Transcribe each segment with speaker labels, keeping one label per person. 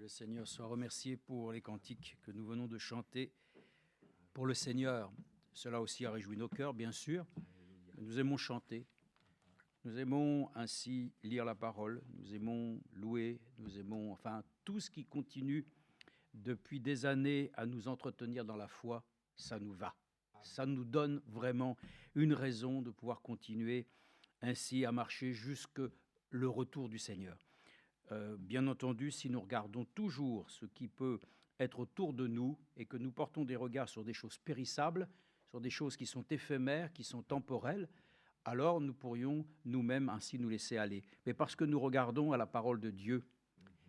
Speaker 1: Seigneur soit remercié pour les cantiques que nous venons de chanter pour le Seigneur. Cela aussi a réjoui nos cœurs, bien sûr. Nous aimons chanter. Nous aimons ainsi lire la parole. Nous aimons louer. Nous aimons, enfin, tout ce qui continue depuis des années à nous entretenir dans la foi, ça nous va. Ça nous donne vraiment une raison de pouvoir continuer ainsi à marcher jusque le retour du Seigneur. Bien entendu, si nous regardons toujours ce qui peut être autour de nous et que nous portons des regards sur des choses périssables, sur des choses qui sont éphémères, qui sont temporelles, alors nous pourrions nous-mêmes ainsi nous laisser aller. Mais parce que nous regardons à la parole de Dieu,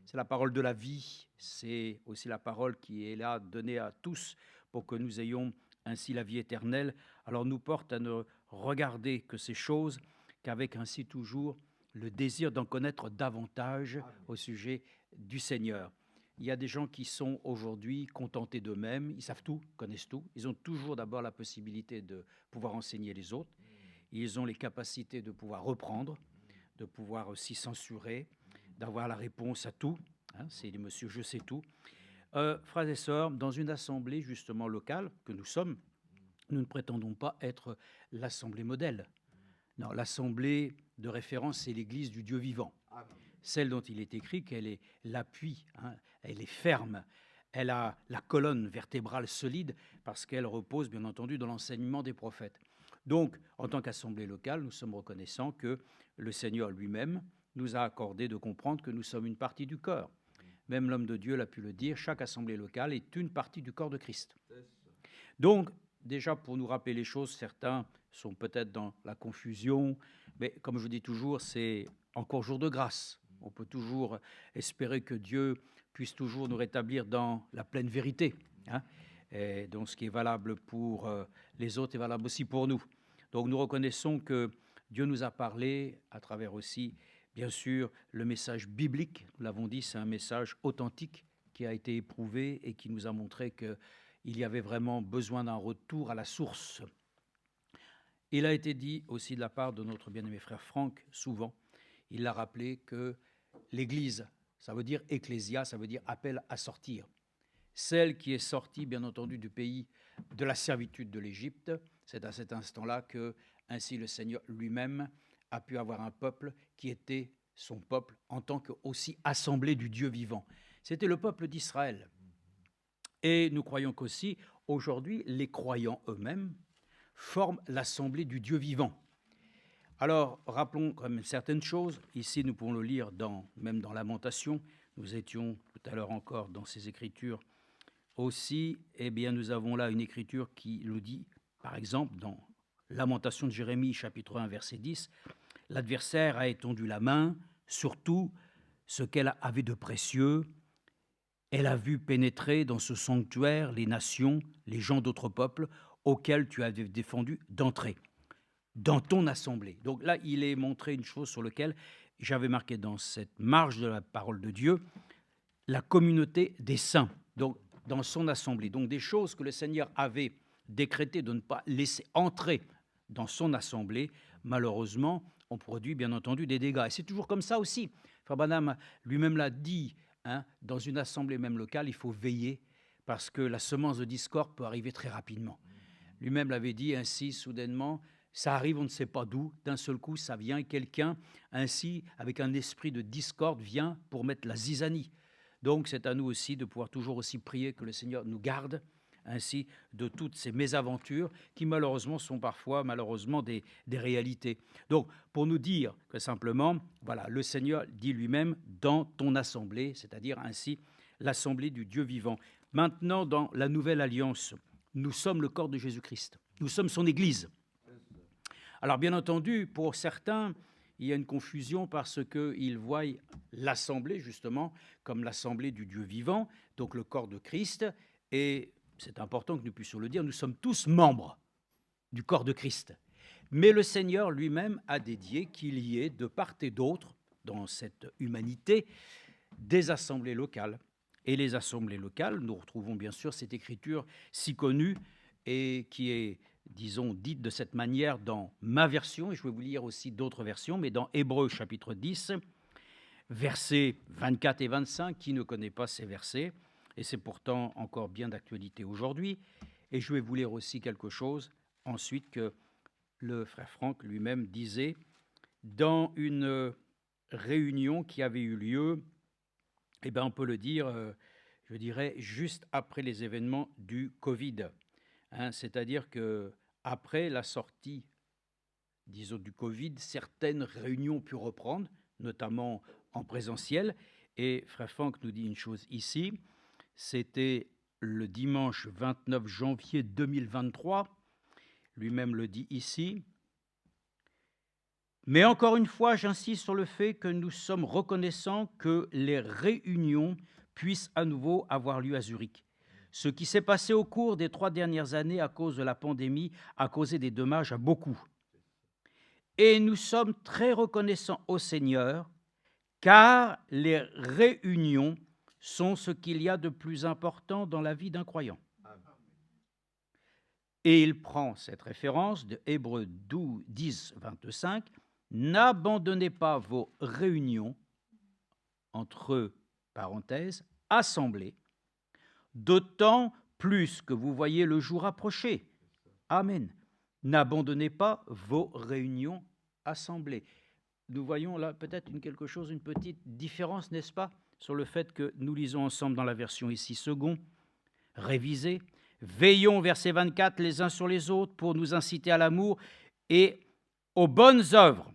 Speaker 1: c'est la parole de la vie, c'est aussi la parole qui est là donnée à tous pour que nous ayons ainsi la vie éternelle, alors nous porte à ne regarder que ces choses qu'avec ainsi toujours le désir d'en connaître davantage au sujet du Seigneur. Il y a des gens qui sont aujourd'hui contentés d'eux-mêmes, ils savent tout, connaissent tout, ils ont toujours d'abord la possibilité de pouvoir enseigner les autres, ils ont les capacités de pouvoir reprendre, de pouvoir aussi censurer, d'avoir la réponse à tout, c'est monsieur je sais tout. Frères et sœurs, dans une assemblée justement locale que nous sommes, nous ne prétendons pas être l'assemblée modèle. Non, l'assemblée de référence, c'est l'Église du Dieu vivant. Celle dont il est écrit qu'elle est l'appui, elle est ferme, elle a la colonne vertébrale solide parce qu'elle repose bien entendu dans l'enseignement des prophètes. Donc, en tant qu'assemblée locale, nous sommes reconnaissants que le Seigneur lui-même nous a accordé de comprendre que nous sommes une partie du corps. Même l'homme de Dieu l'a pu le dire, chaque assemblée locale est une partie du corps de Christ. Donc, déjà, pour nous rappeler les choses, certains sont peut-être dans la confusion, mais comme je dis toujours, c'est encore jour de grâce. On peut toujours espérer que Dieu puisse toujours nous rétablir dans la pleine vérité. Et donc, ce qui est valable pour les autres est valable aussi pour nous. Donc, nous reconnaissons que Dieu nous a parlé à travers aussi, bien sûr, le message biblique. Nous l'avons dit, c'est un message authentique qui a été éprouvé et qui nous a montré que il y avait vraiment besoin d'un retour à la source. Il a été dit aussi de la part de notre bien-aimé frère Franck, souvent, il l'a rappelé que l'Église, ça veut dire ecclésia, ça veut dire appel à sortir. Celle qui est sortie, bien entendu, du pays de la servitude de l'Égypte, c'est à cet instant-là que, ainsi, le Seigneur lui-même a pu avoir un peuple qui était son peuple en tant que aussi assemblée du Dieu vivant. C'était le peuple d'Israël. Et nous croyons qu'aussi, aujourd'hui, les croyants eux-mêmes forment l'assemblée du Dieu vivant. Alors, rappelons quand même certaines choses. Ici, nous pouvons le lire même dans Lamentation. Nous étions tout à l'heure encore dans ces écritures aussi. Eh bien, nous avons là une écriture qui nous dit, par exemple, dans Lamentation de Jérémie, chapitre 1, verset 10, « L'adversaire a étendu la main sur tout ce qu'elle avait de précieux. Elle a vu pénétrer dans ce sanctuaire les nations, les gens d'autres peuples auxquels tu avais défendu d'entrer dans ton assemblée. » Donc là, il est montré une chose sur laquelle j'avais marqué dans cette marge de la parole de Dieu, la communauté des saints, donc dans son assemblée. Donc des choses que le Seigneur avait décrétées de ne pas laisser entrer dans son assemblée, malheureusement, ont produit bien entendu des dégâts. Et c'est toujours comme ça aussi. Frère Branham lui-même l'a dit, dans une assemblée même locale, il faut veiller parce que la semence de discorde peut arriver très rapidement. Lui-même l'avait dit ainsi, soudainement, ça arrive, on ne sait pas d'où, d'un seul coup, ça vient, et quelqu'un, ainsi, avec un esprit de discorde, vient pour mettre la zizanie. Donc, c'est à nous aussi de pouvoir toujours aussi prier que le Seigneur nous garde, ainsi, de toutes ces mésaventures qui, malheureusement, sont parfois, malheureusement, des réalités. Donc, pour nous dire que simplement, voilà, le Seigneur dit lui-même dans ton assemblée, c'est-à-dire ainsi, l'assemblée du Dieu vivant. Maintenant, dans la nouvelle alliance, nous sommes le corps de Jésus-Christ. Nous sommes son Église. Alors, bien entendu, pour certains, il y a une confusion parce qu'ils voient l'assemblée, justement, comme l'assemblée du Dieu vivant, donc le corps de Christ. Et c'est important que nous puissions le dire, nous sommes tous membres du corps de Christ. Mais le Seigneur lui-même a dédié qu'il y ait de part et d'autre, dans cette humanité, des assemblées locales. Et les assemblées locales, nous retrouvons bien sûr cette écriture si connue et qui est, disons, dite de cette manière dans ma version, et je vais vous lire aussi d'autres versions, mais dans Hébreux chapitre 10, versets 24 et 25. Qui ne connaît pas ces versets? Et c'est pourtant encore bien d'actualité aujourd'hui. Et je vais vous lire aussi quelque chose ensuite que le frère Franck lui-même disait dans une réunion qui avait eu lieu, eh bien on peut le dire, je dirais, juste après les événements du Covid. C'est-à-dire qu'après la sortie, disons, du Covid, certaines réunions ont pu reprendre, notamment en présentiel. Et frère Franck nous dit une chose ici, c'était le dimanche 29 janvier 2023, lui-même le dit ici. Mais encore une fois, j'insiste sur le fait que nous sommes reconnaissants que les réunions puissent à nouveau avoir lieu à Zurich. Ce qui s'est passé au cours des 3 dernières années à cause de la pandémie a causé des dommages à beaucoup. Et nous sommes très reconnaissants au Seigneur, car les réunions sont ce qu'il y a de plus important dans la vie d'un croyant. Et il prend cette référence de Hébreux 10, 25. N'abandonnez pas vos réunions, entre parenthèses, assemblées, d'autant plus que vous voyez le jour approcher. Amen. N'abandonnez pas vos réunions assemblées. Nous voyons là peut-être une petite différence, n'est-ce pas, sur le fait que nous lisons ensemble dans la version ici second, révisée. Veillons, verset 24, les uns sur les autres pour nous inciter à l'amour et aux bonnes œuvres.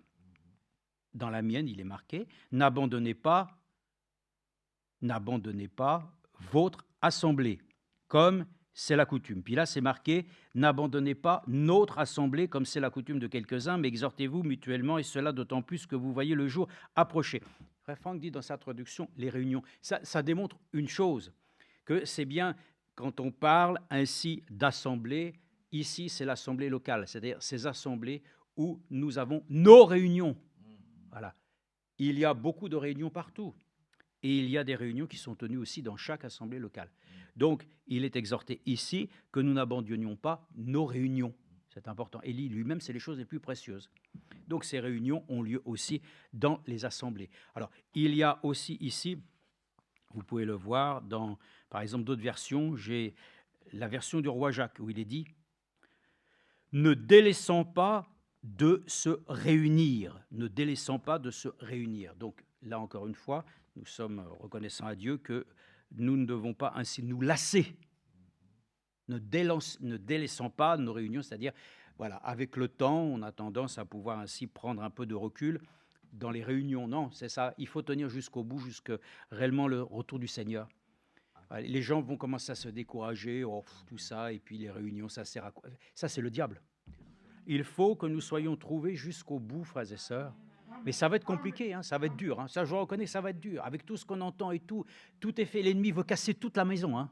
Speaker 1: Dans la mienne, il est marqué, n'abandonnez pas votre assemblée, comme c'est la coutume. Puis là, c'est marqué, n'abandonnez pas notre assemblée, comme c'est la coutume de quelques-uns, mais exhortez-vous mutuellement, et cela d'autant plus que vous voyez le jour approcher. Frère Franck dit dans sa traduction, les réunions. Ça démontre une chose, que c'est bien quand on parle ainsi d'assemblée, ici c'est l'assemblée locale, c'est-à-dire ces assemblées où nous avons nos réunions. Voilà. Il y a beaucoup de réunions partout. Et il y a des réunions qui sont tenues aussi dans chaque assemblée locale. Donc, il est exhorté ici que nous n'abandonnions pas nos réunions. C'est important. Élie lui-même, c'est les choses les plus précieuses. Donc, ces réunions ont lieu aussi dans les assemblées. Alors, il y a aussi ici, vous pouvez le voir dans, par exemple, d'autres versions. J'ai la version du roi Jacques où il est dit « Ne délaissons pas de se réunir. » Ne délaissons pas de se réunir. Donc, là, encore une fois, nous sommes reconnaissants à Dieu que nous ne devons pas ainsi nous lasser. Ne délaissons pas nos réunions, c'est-à-dire, voilà, avec le temps, on a tendance à pouvoir ainsi prendre un peu de recul dans les réunions. Non, c'est ça, il faut tenir jusqu'au bout, jusqu'à réellement le retour du Seigneur. Les gens vont commencer à se décourager, tout ça, et puis les réunions, ça sert à quoi? Ça, c'est le diable. Il faut que nous soyons trouvés jusqu'au bout, frères et sœurs. Mais ça va être compliqué, ça va être dur. Ça, je reconnais, ça va être dur. Avec tout ce qu'on entend et tout est fait. L'ennemi veut casser toute la maison.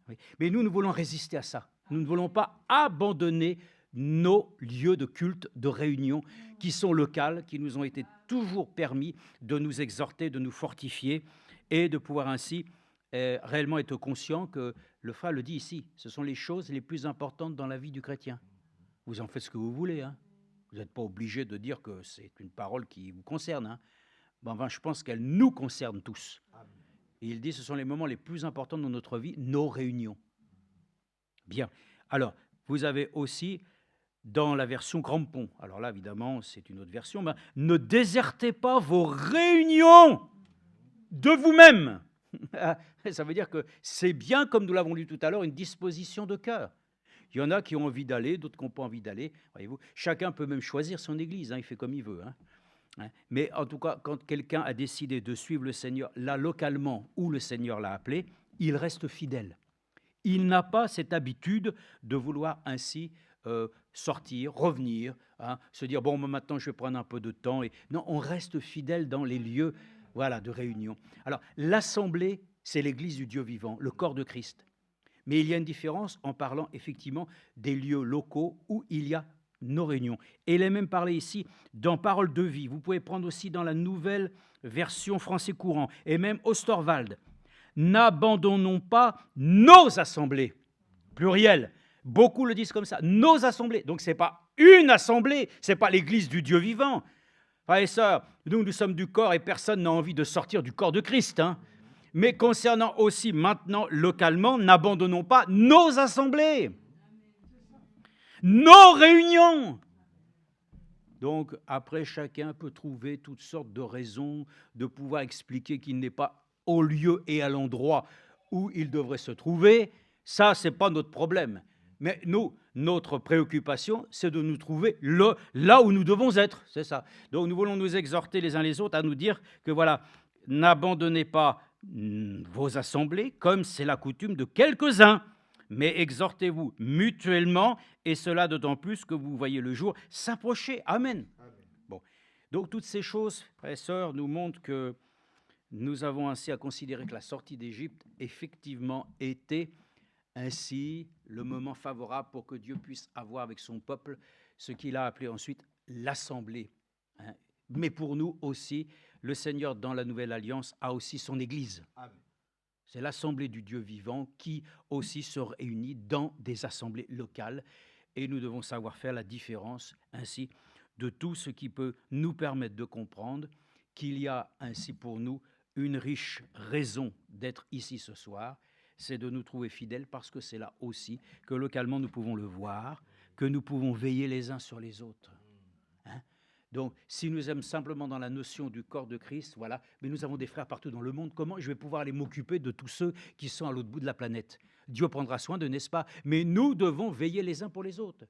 Speaker 1: Oui. Mais nous voulons résister à ça. Nous ne voulons pas abandonner nos lieux de culte, de réunion, qui sont locales, qui nous ont été toujours permis de nous exhorter, de nous fortifier et de pouvoir ainsi réellement être conscient que le frère le dit ici. Ce sont les choses les plus importantes dans la vie du chrétien. Vous en faites ce que vous voulez, Vous n'êtes pas obligé de dire que c'est une parole qui vous concerne. Enfin, je pense qu'elle nous concerne tous. Et il dit que ce sont les moments les plus importants dans notre vie, nos réunions. Bien. Alors, vous avez aussi dans la version crampon, alors là, évidemment, c'est une autre version, mais ne désertez pas vos réunions de vous-même. Ça veut dire que c'est bien, comme nous l'avons lu tout à l'heure, une disposition de cœur. Il y en a qui ont envie d'aller, d'autres qui n'ont pas envie d'aller. Voyez-vous, chacun peut même choisir son église, il fait comme il veut. Mais en tout cas, quand quelqu'un a décidé de suivre le Seigneur, là, localement, où le Seigneur l'a appelé, il reste fidèle. Il n'a pas cette habitude de vouloir ainsi sortir, revenir, se dire, bon, maintenant, je vais prendre un peu de temps. Non, on reste fidèle dans les lieux de réunion. Alors, l'assemblée, c'est l'église du Dieu vivant, le corps de Christ. Mais il y a une différence en parlant effectivement des lieux locaux où il y a nos réunions. Et il est même parlé ici dans Parole de vie. Vous pouvez prendre aussi dans la nouvelle version français courant et même Osterwald. N'abandonnons pas nos assemblées. Pluriel. Beaucoup le disent comme ça. Nos assemblées. Donc ce n'est pas une assemblée, ce n'est pas l'église du Dieu vivant. Frères et sœurs, nous sommes du corps et personne n'a envie de sortir du corps de Christ. Hein. Mais concernant aussi maintenant, localement, n'abandonnons pas nos assemblées, nos réunions. Donc, après, chacun peut trouver toutes sortes de raisons de pouvoir expliquer qu'il n'est pas au lieu et à l'endroit où il devrait se trouver. Ça, ce n'est pas notre problème. Mais nous, notre préoccupation, c'est de nous trouver là où nous devons être. C'est ça. Donc, nous voulons nous exhorter les uns les autres à nous dire que voilà, n'abandonnez pas vos assemblées comme c'est la coutume de quelques-uns, mais exhortez-vous mutuellement, et cela d'autant plus que vous voyez le jour s'approcher. Amen. Bon. Donc, toutes ces choses, frères et sœurs, nous montrent que nous avons ainsi à considérer que la sortie d'Égypte, effectivement, était ainsi le moment favorable pour que Dieu puisse avoir avec son peuple ce qu'il a appelé ensuite l'assemblée. Hein. Mais pour nous aussi, le Seigneur, dans la Nouvelle Alliance, a aussi son Église. Amen. C'est l'assemblée du Dieu vivant qui aussi se réunit dans des assemblées locales. Et nous devons savoir faire la différence ainsi de tout ce qui peut nous permettre de comprendre qu'il y a ainsi pour nous une riche raison d'être ici ce soir. C'est de nous trouver fidèles parce que c'est là aussi que localement nous pouvons le voir, que nous pouvons veiller les uns sur les autres. Hein? Donc, si nous sommes simplement dans la notion du corps de Christ, voilà, mais nous avons des frères partout dans le monde, comment je vais pouvoir aller m'occuper de tous ceux qui sont à l'autre bout de la planète? Dieu prendra soin d'eux, n'est-ce pas? Mais nous devons veiller les uns pour les autres.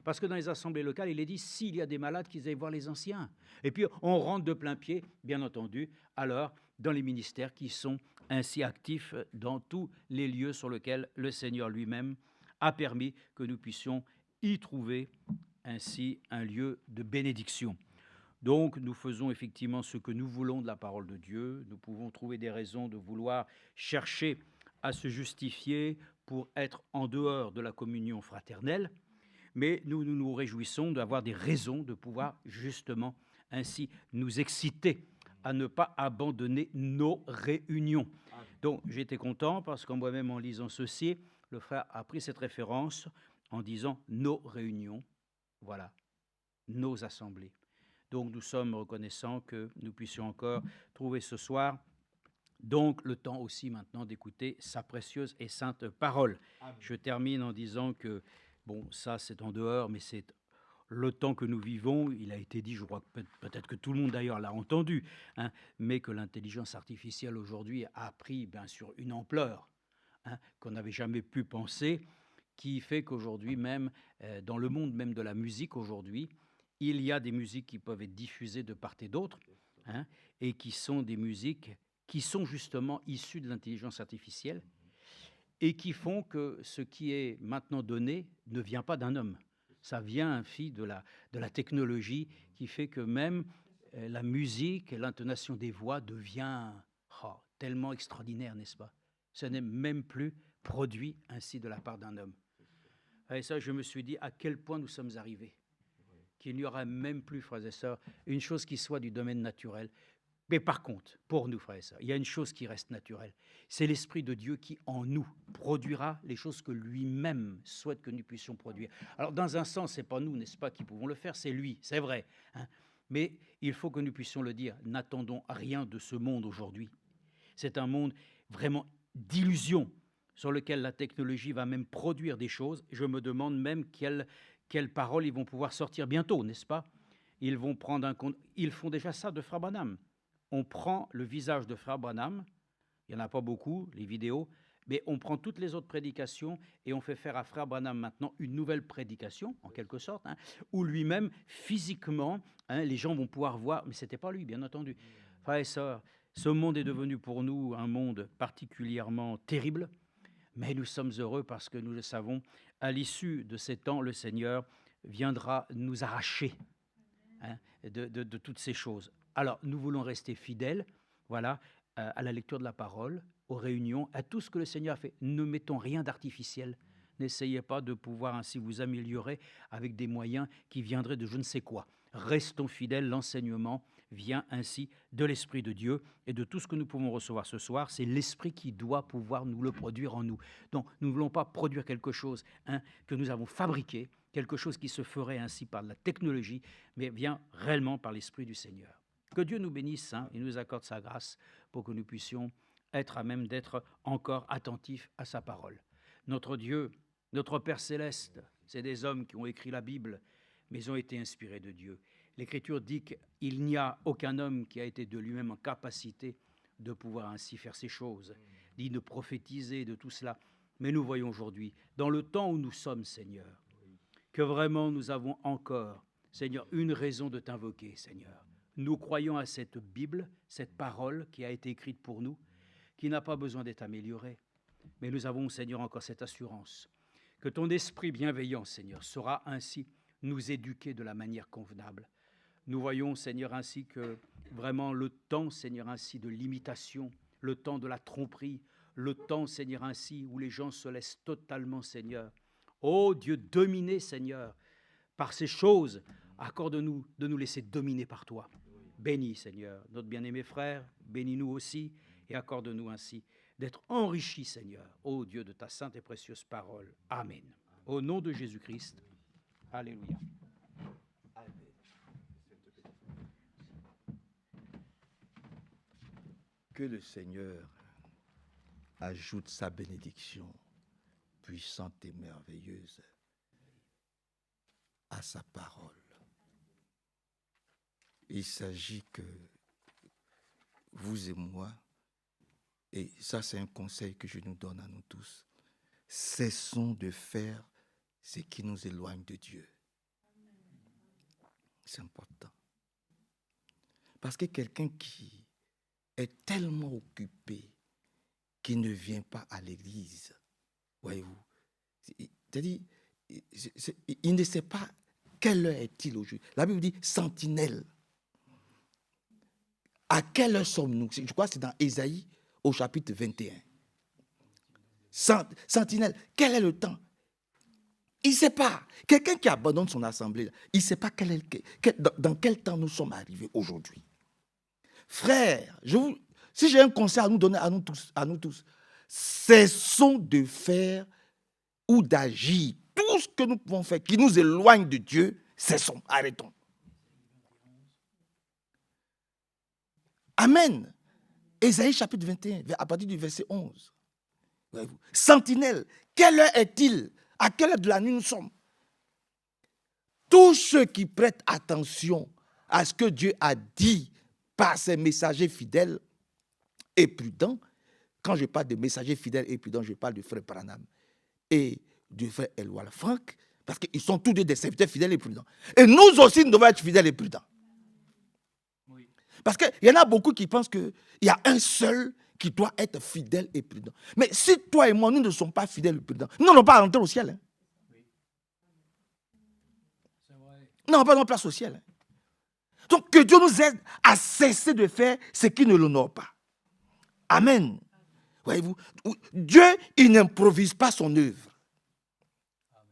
Speaker 1: Parce que dans les assemblées locales, il est dit, s'il y a des malades, qu'ils aillent voir les anciens. Et puis, on rentre de plein pied, bien entendu, alors, dans les ministères qui sont ainsi actifs dans tous les lieux sur lesquels le Seigneur lui-même a permis que nous puissions y trouver ainsi un lieu de bénédiction. Donc, nous faisons effectivement ce que nous voulons de la parole de Dieu. Nous pouvons trouver des raisons de vouloir chercher à se justifier pour être en dehors de la communion fraternelle, mais nous réjouissons d'avoir des raisons de pouvoir justement ainsi nous exciter à ne pas abandonner nos réunions. Donc, j'étais content parce qu'en moi-même, en lisant ceci, le frère a pris cette référence en disant nos réunions, voilà, nos assemblées. Donc, nous sommes reconnaissants que nous puissions encore trouver ce soir, donc, le temps aussi maintenant d'écouter sa précieuse et sainte parole. Amen. Je termine en disant que, bon, ça c'est en dehors, mais c'est le temps que nous vivons, il a été dit, je crois que peut-être que tout le monde d'ailleurs l'a entendu, hein, mais que l'intelligence artificielle aujourd'hui a pris bien sûr une ampleur qu'on n'avait jamais pu penser, qui fait qu'aujourd'hui même, dans le monde même de la musique aujourd'hui, il y a des musiques qui peuvent être diffusées de part et d'autre, et qui sont des musiques qui sont justement issues de l'intelligence artificielle et qui font que ce qui est maintenant donné ne vient pas d'un homme. Ça vient ainsi de la technologie qui fait que même la musique et l'intonation des voix devient tellement extraordinaire, n'est-ce pas? Ce n'est même plus produit ainsi de la part d'un homme. Et ça, je me suis dit à quel point nous sommes arrivés, qu'il n'y aura même plus, frères et sœurs, une chose qui soit du domaine naturel. Mais par contre, pour nous, frères et sœurs, il y a une chose qui reste naturelle. C'est l'Esprit de Dieu qui, en nous, produira les choses que lui-même souhaite que nous puissions produire. Alors, dans un sens, ce n'est pas nous, n'est-ce pas, qui pouvons le faire, c'est lui, c'est vrai. Mais il faut que nous puissions le dire, n'attendons rien de ce monde aujourd'hui. C'est un monde vraiment d'illusions sur lequel la technologie va même produire des choses. Je me demande même quelles paroles ils vont pouvoir sortir bientôt, n'est-ce pas? Ils vont prendre un compte. Ils font déjà ça de Frère Branham. On prend le visage de Frère Branham, il n'y en a pas beaucoup, les vidéos, mais on prend toutes les autres prédications et on fait faire à Frère Branham maintenant une nouvelle prédication, en quelque sorte, où lui-même, physiquement, les gens vont pouvoir voir, mais ce n'était pas lui, bien entendu. Frères et sœurs, ce monde est devenu pour nous un monde particulièrement terrible, mais nous sommes heureux parce que nous le savons, à l'issue de ces temps, le Seigneur viendra nous arracher de toutes ces choses. Alors, nous voulons rester fidèles, voilà, à la lecture de la parole, aux réunions, à tout ce que le Seigneur a fait. Ne mettons rien d'artificiel. N'essayez pas de pouvoir ainsi vous améliorer avec des moyens qui viendraient de je ne sais quoi. Restons fidèles, l'enseignement vient ainsi de l'Esprit de Dieu et de tout ce que nous pouvons recevoir ce soir, c'est l'Esprit qui doit pouvoir nous le produire en nous. Donc, nous ne voulons pas produire quelque chose que nous avons fabriqué, quelque chose qui se ferait ainsi par la technologie, mais vient réellement par l'Esprit du Seigneur. Que Dieu nous bénisse et nous accorde sa grâce pour que nous puissions être à même d'être encore attentifs à sa parole. Notre Dieu, notre Père Céleste, c'est des hommes qui ont écrit la Bible, mais ils ont été inspirés de Dieu. L'Écriture dit qu'il n'y a aucun homme qui a été de lui-même en capacité de pouvoir ainsi faire ces choses, dit de prophétiser, de tout cela. Mais nous voyons aujourd'hui, dans le temps où nous sommes, Seigneur, que vraiment nous avons encore, Seigneur, une raison de t'invoquer, Seigneur. Nous croyons à cette Bible, cette parole qui a été écrite pour nous, qui n'a pas besoin d'être améliorée. Mais nous avons, Seigneur, encore cette assurance que ton esprit bienveillant, Seigneur, saura ainsi nous éduquer de la manière convenable. Nous voyons, Seigneur, ainsi que vraiment le temps, Seigneur, ainsi de l'imitation, le temps de la tromperie, le temps, Seigneur, ainsi où les gens se laissent totalement, Seigneur. Oh Dieu, dominer, Seigneur, par ces choses, accorde-nous de nous laisser dominer par toi. Bénis, Seigneur, notre bien-aimé frère, bénis-nous aussi et accorde-nous ainsi d'être enrichis, Seigneur, ô Dieu, de ta sainte et précieuse parole. Amen. Au nom de Jésus-Christ. Alléluia.
Speaker 2: Que le Seigneur ajoute sa bénédiction puissante et merveilleuse à sa parole. Il s'agit que vous et moi, et ça c'est un conseil que je nous donne à nous tous, cessons de faire ce qui nous éloigne de Dieu. C'est important. Parce que quelqu'un qui est tellement occupé qu'il ne vient pas à l'église, voyez-vous, c'est-à-dire, il ne sait pas quelle heure est-il aujourd'hui. La Bible dit sentinelle. À quelle heure sommes-nous? Je crois que c'est dans Ésaïe au chapitre 21. Sentinelle, quel est le temps? Il ne sait pas. Quelqu'un qui abandonne son assemblée, il ne sait pas dans quel temps nous sommes arrivés aujourd'hui. Frères, si j'ai un conseil à nous donner à nous tous, cessons de faire ou d'agir tout ce que nous pouvons faire qui nous éloigne de Dieu, cessons, arrêtons. Amen. Ésaïe chapitre 21, à partir du verset 11. Sentinelle, quelle heure est-il? À quelle heure de la nuit nous sommes? Tous ceux qui prêtent attention à ce que Dieu a dit par ses messagers fidèles et prudents, quand je parle de messagers fidèles et prudents, je parle du frère Branham et du frère Elwal Frank, parce qu'ils sont tous deux des serviteurs fidèles et prudents. Et nous aussi, nous devons être fidèles et prudents. Oui. Parce qu'il y en a beaucoup qui pensent qu'il y a un seul qui doit être fidèle et prudent. Mais si toi et moi, nous ne sommes pas fidèles et prudents, nous n'allons pas rentrer au ciel. Hein. Oui. C'est vrai. Nous n'allons pas notre place au ciel. Hein. Donc, que Dieu nous aide à cesser de faire ce qui ne l'honore pas. Amen. Voyez-vous, Dieu, il n'improvise pas son œuvre. Amen.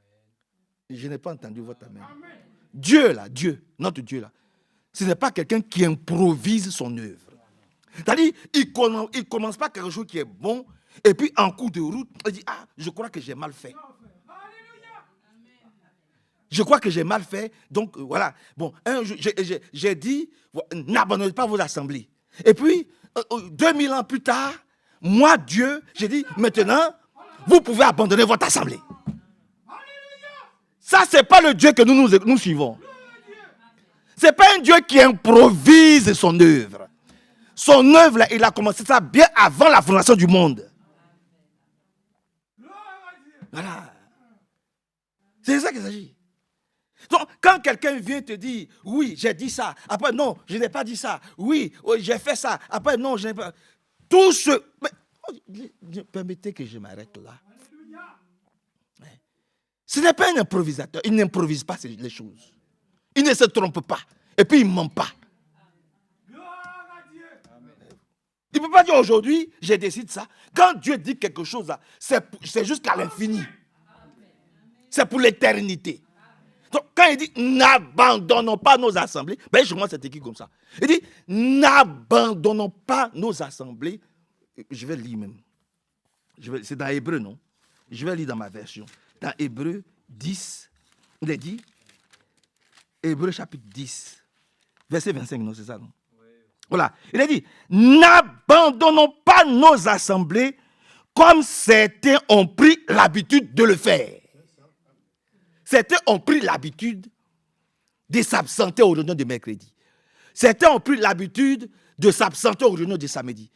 Speaker 2: Je n'ai pas entendu votre amen. Amen. Dieu, là, Dieu, notre Dieu, là, ce n'est pas quelqu'un qui improvise son œuvre. C'est-à-dire, il ne commence pas quelque chose qui est bon, et puis en cours de route, il dit, ah, je crois que j'ai mal fait. Je crois que j'ai mal fait, donc voilà. Bon, j'ai dit, n'abandonnez pas vos assemblées. Et puis, 2000 ans plus tard, moi, Dieu, j'ai dit, maintenant, vous pouvez abandonner votre assemblée. Ça, ce n'est pas le Dieu que nous suivons. Ce n'est pas un Dieu qui improvise son œuvre. Son œuvre, là, il a commencé ça bien avant la fondation du monde. Voilà. C'est ça qu'il s'agit. Donc, quand quelqu'un vient te dire, oui, j'ai dit ça, après, non, je n'ai pas dit ça, oui, j'ai fait ça, après, non, je n'ai pas... Tout ce... Mais, permettez que je m'arrête là. Ce n'est pas un improvisateur, il n'improvise pas les choses. Il ne se trompe pas, et puis il ne ment pas. Il ne peut pas dire aujourd'hui, je décide ça. Quand Dieu dit quelque chose, c'est jusqu'à l'infini. C'est pour l'éternité. Donc, quand il dit n'abandonnons pas nos assemblées, ben je commence cette équipe comme ça. Il dit n'abandonnons pas nos assemblées. Je vais lire même. C'est dans Hébreu, non? Je vais lire dans ma version. Dans Hébreu 10, il est dit, Hébreu chapitre 10, verset 25, non, c'est ça, non? Voilà, il a dit, n'abandonnons pas nos assemblées comme certains ont pris l'habitude de le faire. Certains ont pris l'habitude de s'absenter aux réunions de mercredi. Certains ont pris l'habitude de s'absenter aux réunions de samedi.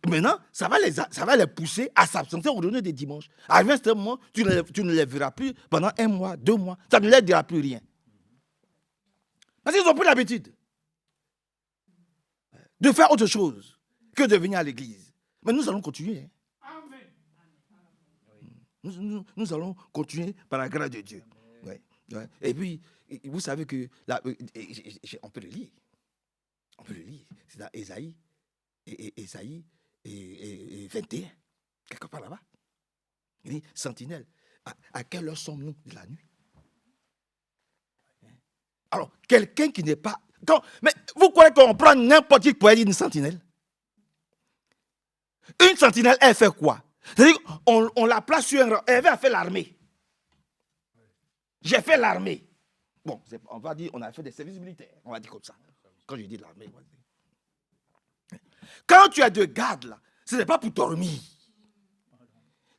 Speaker 2: Maintenant, ça va les pousser à s'absenter aux réunions de dimanche. À un certain moment, tu ne les verras plus pendant 1 mois, 2 mois. Ça ne leur dira plus rien. Parce qu'ils ont pris l'habitude de faire autre chose que de venir à l'église. Mais nous allons continuer. Nous allons continuer par la grâce de Dieu. Ouais, ouais. Et puis, vous savez que on peut le lire. On peut le lire. C'est dans Ésaïe. Ésaïe et 21. Quelque part là-bas. Il dit, sentinelle, à quelle heure sommes-nous de la nuit? Alors, quelqu'un qui n'est pas... mais vous croyez qu'on prend n'importe qui pour dire une sentinelle? Une sentinelle, elle fait quoi? C'est-à-dire qu'on la place sur un... Elle va faire l'armée. J'ai fait l'armée. Bon, on va dire, on a fait des services militaires. On va dire comme ça. Quand je dis l'armée, on va dire. Quand tu as de garde, là, ce n'est pas pour dormir.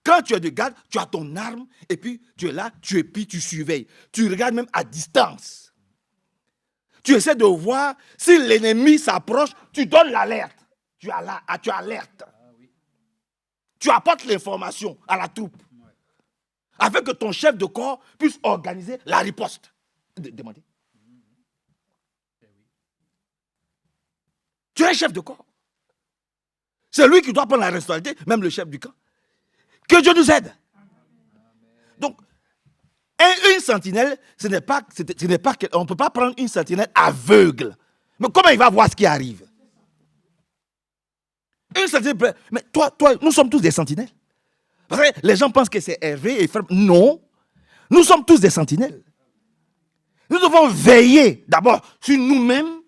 Speaker 2: Quand tu as de garde, tu as ton arme, et puis tu es là, tu épies, tu surveilles. Tu regardes même à distance. Tu essaies de voir si l'ennemi s'approche, tu donnes l'alerte. Tu alertes. Tu apportes l'information à la troupe. Afin que ton chef de corps puisse organiser la riposte. Demandez. Tu es chef de corps. C'est lui qui doit prendre la responsabilité, même le chef du camp. Que Dieu nous aide. Donc, une sentinelle, on ne peut pas prendre une sentinelle aveugle. Mais comment il va voir ce qui arrive? Une sentinelle, mais toi, nous sommes tous des sentinelles. Parce que les gens pensent que c'est Hervé et Frère. Non, nous sommes tous des sentinelles. Nous devons veiller d'abord sur nous-mêmes,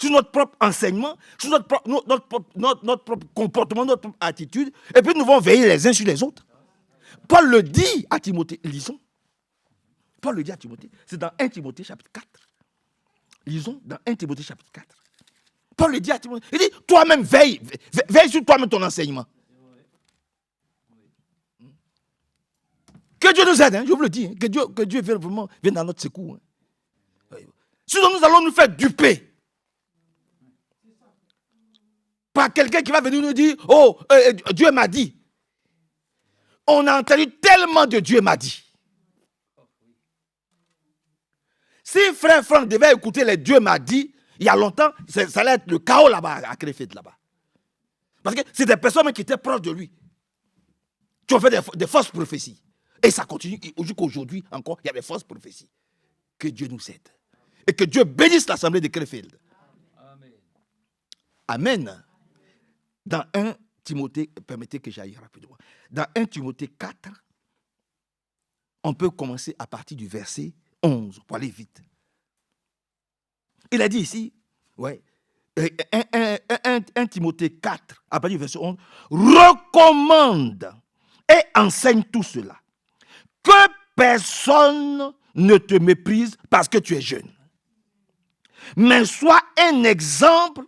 Speaker 2: sur notre propre enseignement, sur notre propre comportement, notre propre attitude, et puis nous devons veiller les uns sur les autres. Paul le dit à Timothée, lisons. Paul le dit à Timothée, c'est dans 1 Timothée chapitre 4. Lisons dans 1 Timothée chapitre 4. Paul le dit à Timothée, il dit, toi-même veille sur toi-même ton enseignement. Que Dieu nous aide, hein, je vous le dis, hein, que Dieu vienne dans notre secours. Hein. Sinon nous allons nous faire duper par quelqu'un qui va venir nous dire, oh, Dieu m'a dit. On a entendu tellement de Dieu m'a dit. Si frère Franck devait écouter les Dieu m'a dit, il y a longtemps, ça allait être le chaos là-bas, à Krefeld là-bas. Parce que c'est des personnes qui étaient proches de lui, qui ont fait des fausses prophéties. Et ça continue, jusqu'aujourd'hui encore, il y a des fausses prophéties. Que Dieu nous aide. Et que Dieu bénisse l'assemblée de Krefeld. Amen. Amen. Dans 1 Timothée, permettez que j'aille rapidement. Dans 1 Timothée 4, on peut commencer à partir du verset 11, pour aller vite. Il a dit ici, ouais, 1 Timothée 4, à partir du verset 11, recommande et enseigne tout cela. Que personne ne te méprise parce que tu es jeune. Mais sois un exemple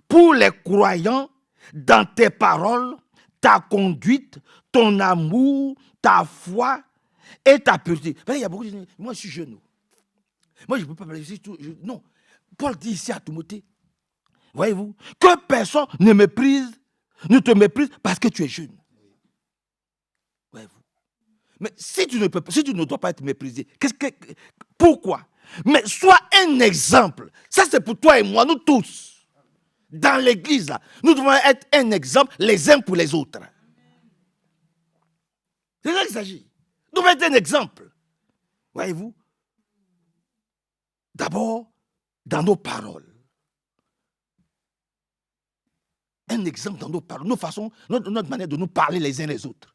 Speaker 2: pour les croyants dans tes paroles, ta conduite, ton amour, ta foi et ta pureté. Il y a beaucoup de gens, moi je suis jeune. Moi je ne peux pas parler. Non. Paul dit ici à Timothée, voyez-vous, que personne ne te méprise parce que tu es jeune. Voyez-vous. Mais si tu ne dois pas être méprisé, pourquoi? Mais sois un exemple. Ça c'est pour toi et moi, nous tous. Dans l'église, là, nous devons être un exemple les uns pour les autres. C'est ça qu'il s'agit. Nous devons être un exemple. Voyez-vous? D'abord, dans nos paroles. Un exemple dans nos paroles, notre manière de nous parler les uns les autres.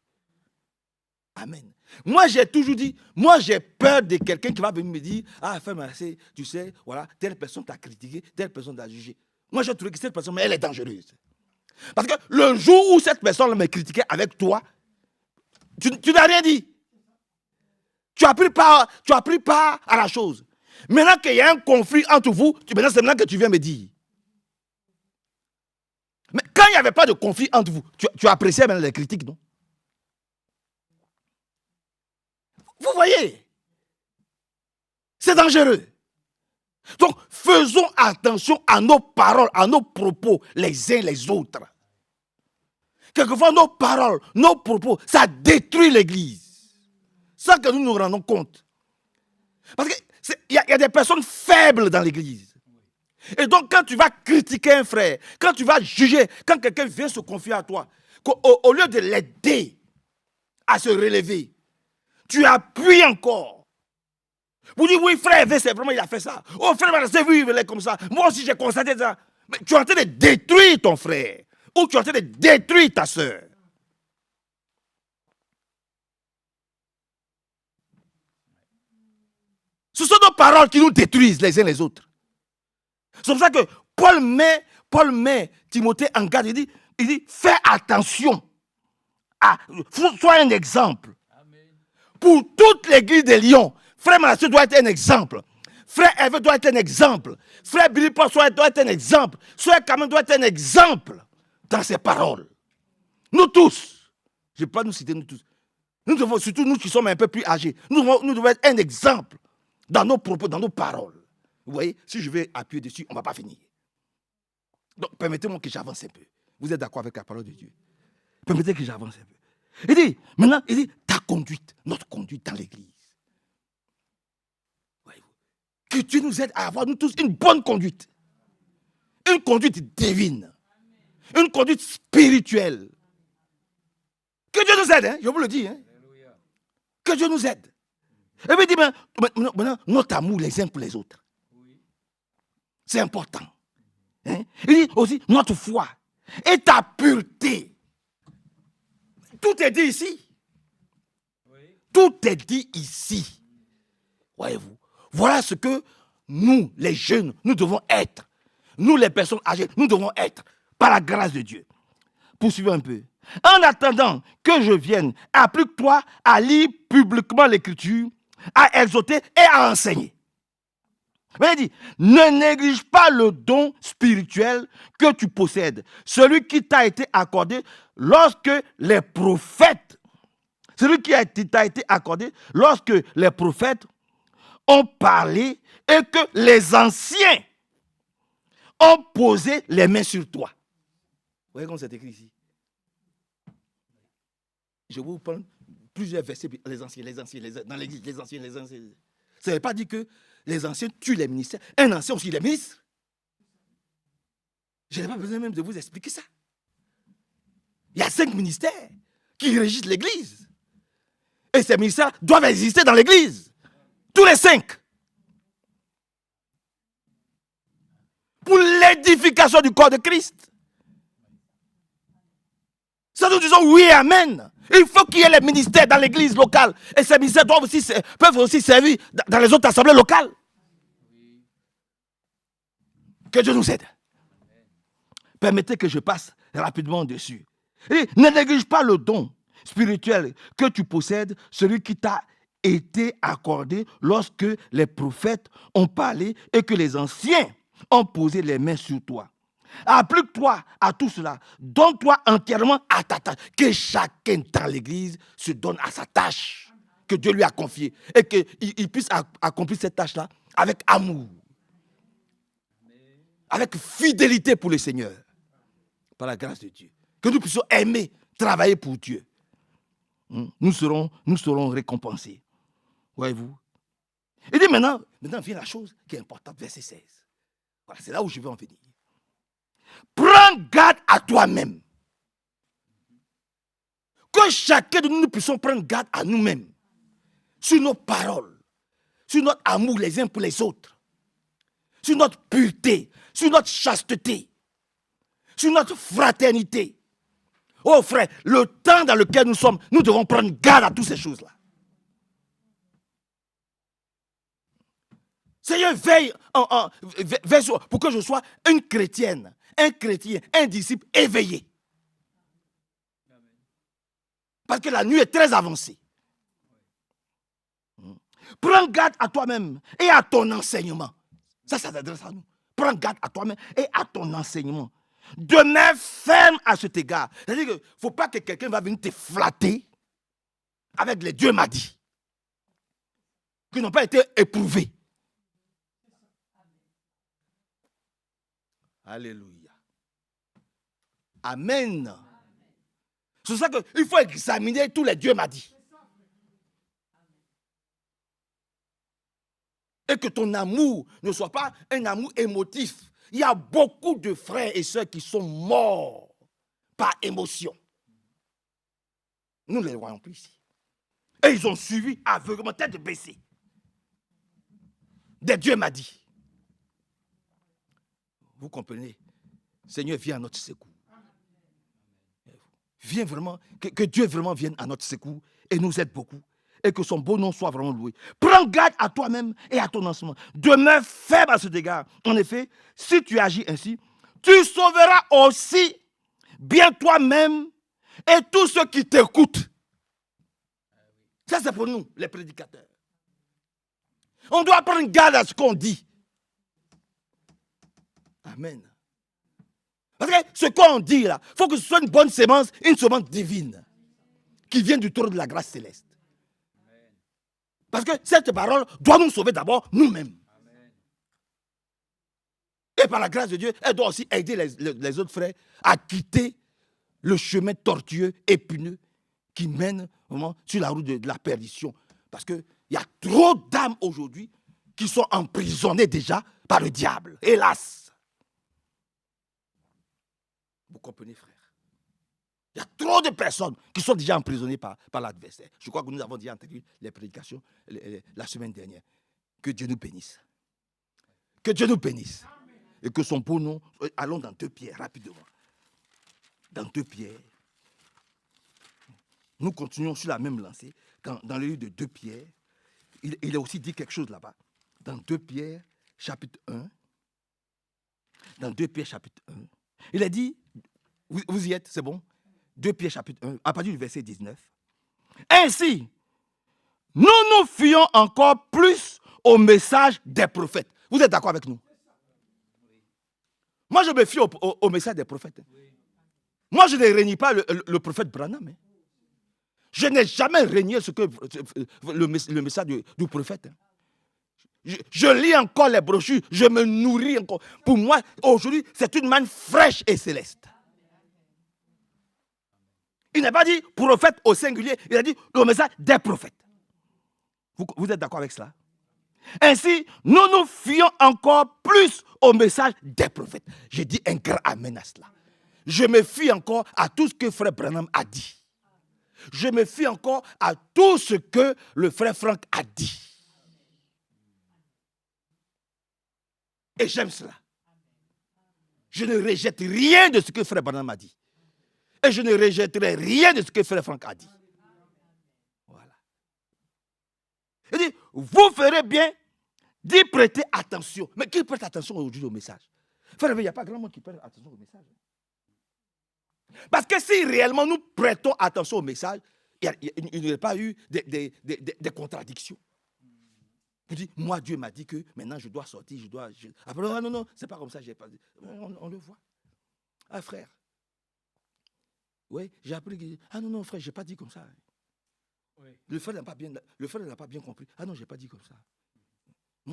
Speaker 2: Amen. Moi, j'ai toujours dit, moi, j'ai peur de quelqu'un qui va venir me dire, ah, frère Manasseh, tu sais, voilà, telle personne t'a critiqué, telle personne t'a jugé. Moi, j'ai trouvé que cette personne, mais elle est dangereuse. Parce que le jour où cette personne m'a critiqué avec toi, tu n'as rien dit. Tu as pris part à la chose. Maintenant qu'il y a un conflit entre vous, maintenant c'est maintenant que tu viens me dire. Mais quand il n'y avait pas de conflit entre vous, tu appréciais maintenant les critiques, non? Vous voyez? C'est dangereux. Donc, faisons attention à nos paroles, à nos propos, les uns les autres. Quelquefois, nos paroles, nos propos, ça détruit l'Église. Sans que nous nous rendons compte. Parce qu'il y a des personnes faibles dans l'Église. Et donc, quand tu vas critiquer un frère, quand tu vas juger, quand quelqu'un vient se confier à toi, au lieu de l'aider à se relever, tu appuies encore. Vous dites, oui, frère, c'est vraiment, il a fait ça. Oh, frère, c'est oui, il est comme ça. Moi aussi, j'ai constaté ça. Mais tu es en train de détruire ton frère. Ou tu es en train de détruire ta soeur. Ce sont nos paroles qui nous détruisent les uns les autres. C'est pour ça que Paul met Timothée en garde. Il dit, fais attention. Sois un exemple. Amen. Pour toute l'église de Lyon, frère Manasseh doit être un exemple. Frère Hervé doit être un exemple. Frère Billy Paul doit être un exemple. Frère Kamel doit être un exemple dans ses paroles. Nous tous, je ne vais pas nous citer nous tous. Nous devons, surtout nous qui sommes un peu plus âgés, nous devons être un exemple dans nos propos, dans nos paroles. Vous voyez, si je vais appuyer dessus, on ne va pas finir. Donc, permettez-moi que j'avance un peu. Vous êtes d'accord avec la parole de Dieu? Permettez que j'avance un peu. Il dit, maintenant, ta conduite, notre conduite dans l'église. Voyez-vous, que Dieu nous aide à avoir, nous tous, une bonne conduite. Une conduite divine. Une conduite spirituelle. Que Dieu nous aide, hein, je vous le dis. Hein. Que Dieu nous aide. Et puis il dit, maintenant, notre amour les uns pour les autres. C'est important. Hein? Il dit aussi notre foi et ta pureté. Tout est dit ici. Tout est dit ici. Voyez-vous. Voilà ce que nous, les jeunes, nous devons être. Nous, les personnes âgées, nous devons être par la grâce de Dieu. Poursuivons un peu. En attendant que je vienne, applique-toi à lire publiquement l'écriture, à exhorter et à enseigner. Mais il dit, ne néglige pas le don spirituel que tu possèdes, celui qui t'a été accordé lorsque les prophètes, ont parlé et que les anciens ont posé les mains sur toi. Vous voyez comment c'est écrit ici? Je vais vous prendre plusieurs versets, les anciens, dans l'église, les anciens. Ça ne veut pas dire que les anciens tuent les ministères. Un ancien aussi, il est ministre. Je n'ai pas besoin même de vous expliquer ça. Il y a 5 ministères qui régissent l'église. Et ces ministères doivent exister dans l'église. Tous les 5. Pour l'édification du corps de Christ. Ça nous disons oui, amen. Il faut qu'il y ait les ministères dans l'église locale. Et ces ministères peuvent aussi servir dans les autres assemblées locales. Que Dieu nous aide. Permettez que je passe rapidement dessus. Et ne néglige pas le don spirituel que tu possèdes, celui qui t'a été accordé lorsque les prophètes ont parlé et que les anciens ont posé les mains sur toi. Applique-toi à tout cela. Donne-toi entièrement à ta tâche. Que chacun dans l'église se donne à sa tâche que Dieu lui a confiée et qu'il puisse accomplir cette tâche-là avec amour, avec fidélité pour le Seigneur, par la grâce de Dieu. Que nous puissions aimer, travailler pour Dieu. Nous serons récompensés. Voyez-vous? Il dit maintenant vient la chose qui est importante, verset 16. Voilà, c'est là où je veux en venir. Prends garde à toi-même. Que chacun de nous puissions prendre garde à nous-mêmes. Sur nos paroles. Sur notre amour les uns pour les autres. Sur notre pureté. Sur notre chasteté. Sur notre fraternité. Oh frère, le temps dans lequel nous sommes, nous devons prendre garde à toutes ces choses-là. Seigneur, veille pour que je sois une chrétienne, un chrétien, un disciple éveillé. Parce que la nuit est très avancée. Prends garde à toi-même et à ton enseignement. Ça s'adresse à nous. Prends garde à toi-même et à ton enseignement. Demeure ferme à cet égard. C'est-à-dire qu'il ne faut pas que quelqu'un va venir te flatter avec les Dieu m'a dit. Qui n'ont pas été éprouvés. Alléluia. Amen. C'est ça qu'il faut examiner tous les Dieu m'a dit. Et que ton amour ne soit pas un amour émotif. Il y a beaucoup de frères et sœurs qui sont morts par émotion. Nous ne les voyons plus ici. Et ils ont suivi aveuglement, tête baissée. Des Dieu m'a dit. Vous comprenez? Seigneur, viens à notre secours. Viens vraiment, que Dieu vraiment vienne à notre secours et nous aide beaucoup. Et que son beau nom soit vraiment loué. Prends garde à toi-même et à ton enseignement. Demeure faible à cet égard. En effet, si tu agis ainsi, tu sauveras aussi bien toi-même et tous ceux qui t'écoutent. Ça, c'est pour nous, les prédicateurs. On doit prendre garde à ce qu'on dit. Amen. Parce que ce qu'on dit là, il faut que ce soit une bonne semence divine, qui vient du trône de la grâce céleste. Parce que cette parole doit nous sauver d'abord nous-mêmes. Et par la grâce de Dieu, elle doit aussi aider les autres frères à quitter le chemin tortueux, épineux, qui mène vraiment sur la route de la perdition. Parce qu'il y a trop d'âmes aujourd'hui qui sont emprisonnées déjà par le diable. Hélas. Vous comprenez, frère? Il y a trop de personnes qui sont déjà emprisonnées par l'adversaire. Je crois que nous avons déjà entendu les prédications la semaine dernière. Que Dieu nous bénisse. Que Dieu nous bénisse. Et que son beau nom... Allons dans 2 Pierre, rapidement. Dans 2 Pierre. Nous continuons sur la même lancée. Dans le livre de 2 Pierre, il a aussi dit quelque chose là-bas. Dans 2 Pierre, chapitre 1. Dans 2 Pierre, chapitre 1. Il a dit... Vous y êtes, c'est bon? 2 Pierre chapitre 1, à partir du verset 19. Ainsi, nous nous fions encore plus au message des prophètes. Vous êtes d'accord avec nous? Moi, je me fie au message des prophètes. Moi, je ne renie pas le prophète Branham. Je n'ai jamais renié le message du prophète. Je lis encore les brochures, je me nourris encore. Pour moi, aujourd'hui, c'est une manne fraîche et céleste. Il n'a pas dit prophète au singulier, il a dit le message des prophètes. Vous êtes d'accord avec cela? Ainsi, nous nous fions encore plus au message des prophètes. J'ai dit un grand amen à cela. Je me fie encore à tout ce que frère Branham a dit. Je me fie encore à tout ce que le frère Franck a dit. Et j'aime cela. Je ne rejette rien de ce que frère Branham a dit. Et je ne rejetterai rien de ce que frère Franck a dit. Voilà. Il dit, vous ferez bien d'y prêter attention. Mais qui prête attention aujourd'hui au message? Frère, il n'y a pas grand monde qui prête attention au message. Parce que si réellement nous prêtons attention au message, il n'y aurait pas eu des contradictions. Vous dites, moi Dieu m'a dit que maintenant je dois sortir, Après, non, c'est pas comme ça, j'ai pas dit. On le voit. Ah frère. Oui, j'ai appris que... non, frère, je n'ai pas dit comme ça. Oui. Le frère n'a pas bien compris. Ah non, je n'ai pas dit comme ça. Il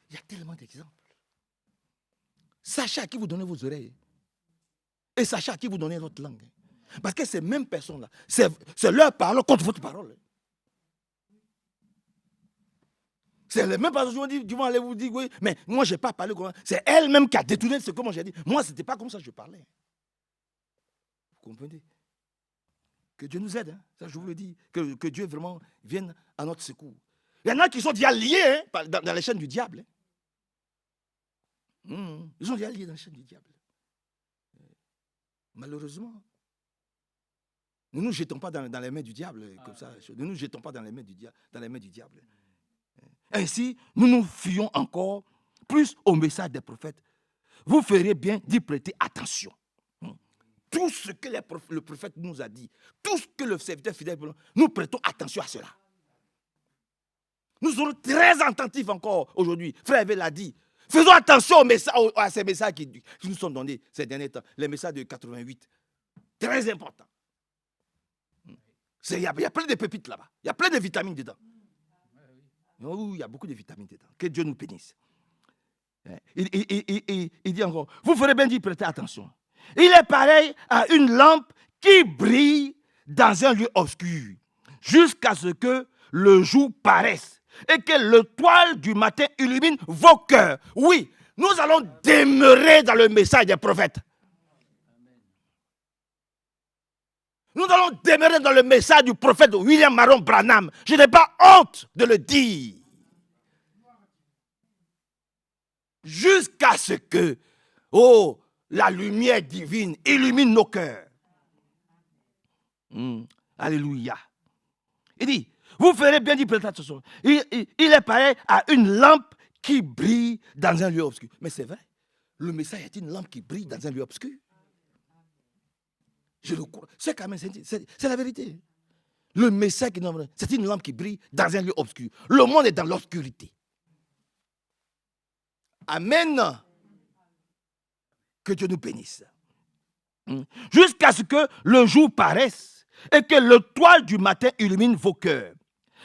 Speaker 2: y a tellement d'exemples. Sachez à qui vous donnez vos oreilles. Et sachez à qui vous donnez votre langue. Parce que ces mêmes personnes-là, c'est leur parole contre votre parole. C'est les mêmes personnes qui vont aller vous dire, oui, mais moi, je n'ai pas parlé comme ça. C'est elle-même qui a détourné ce que moi j'ai dit. Moi, ce n'était pas comme ça que je parlais. Vous comprenez? Que Dieu nous aide. Hein? Ça, je vous le dis. Que Dieu vraiment vienne à notre secours. Il y en a qui sont déjà liés hein, dans les chaînes du diable. Hein? Ils sont déjà liés dans les chaînes du diable. Malheureusement. Nous ne nous jetons pas dans les mains du diable, comme ça. Ne nous jetons pas dans les mains du diable. Ainsi, nous nous fions encore plus au message des prophètes. Vous feriez bien d'y prêter attention. Tout ce que le prophète nous a dit, tout ce que le serviteur fidèle, nous prêtons attention à cela. Nous serons très attentifs encore aujourd'hui. Frère Hervé l'a dit. Faisons attention à ces messages qui nous sont donnés ces derniers temps. Les messages de 88. Très importants. Il y a plein de pépites là-bas. Il y a plein de vitamines dedans. Oh, il y a beaucoup de vitamines dedans. Que Dieu nous bénisse. Il dit encore, vous ferez bien d'y prêter attention. Il est pareil à une lampe qui brille dans un lieu obscur, jusqu'à ce que le jour paraisse et que l'étoile du matin illumine vos cœurs. Oui, nous allons demeurer dans le message des prophètes. Nous allons demeurer dans le message du prophète William Marion Branham. Je n'ai pas honte de le dire. Jusqu'à ce que, la lumière divine illumine nos cœurs. Alléluia. Il dit, vous ferez bien d'y prêter attention. Il est pareil à une lampe qui brille dans un lieu obscur. Mais c'est vrai, le message est une lampe qui brille dans un lieu obscur. Je le crois. C'est quand même, c'est la vérité. Le message, c'est une lampe qui brille dans un lieu obscur. Le monde est dans l'obscurité. Amen. Que Dieu nous bénisse. Jusqu'à ce que le jour paraisse et que l'étoile du matin illumine vos cœurs.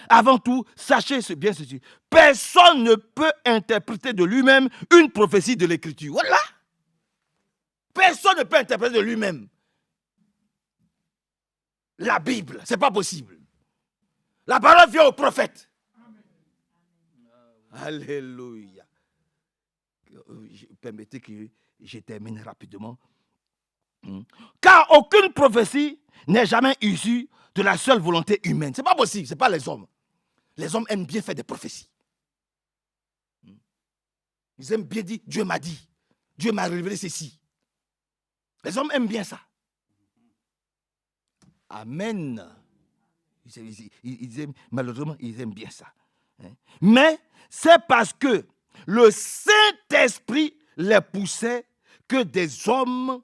Speaker 2: Avant tout, sachez bien ceci. Personne ne peut interpréter de lui-même une prophétie de l'Écriture. Voilà. Personne ne peut interpréter de lui-même la Bible. Ce n'est pas possible. La parole vient au prophète. Alléluia. Permettez que je termine rapidement. Car aucune prophétie n'est jamais issue de la seule volonté humaine. Ce n'est pas possible, ce n'est pas les hommes. Les hommes aiment bien faire des prophéties. Ils aiment bien dire, Dieu m'a dit, Dieu m'a révélé ceci. Les hommes aiment bien ça. Amen. Malheureusement, ils aiment bien ça. Mais c'est parce que le Saint-Esprit les poussait que des hommes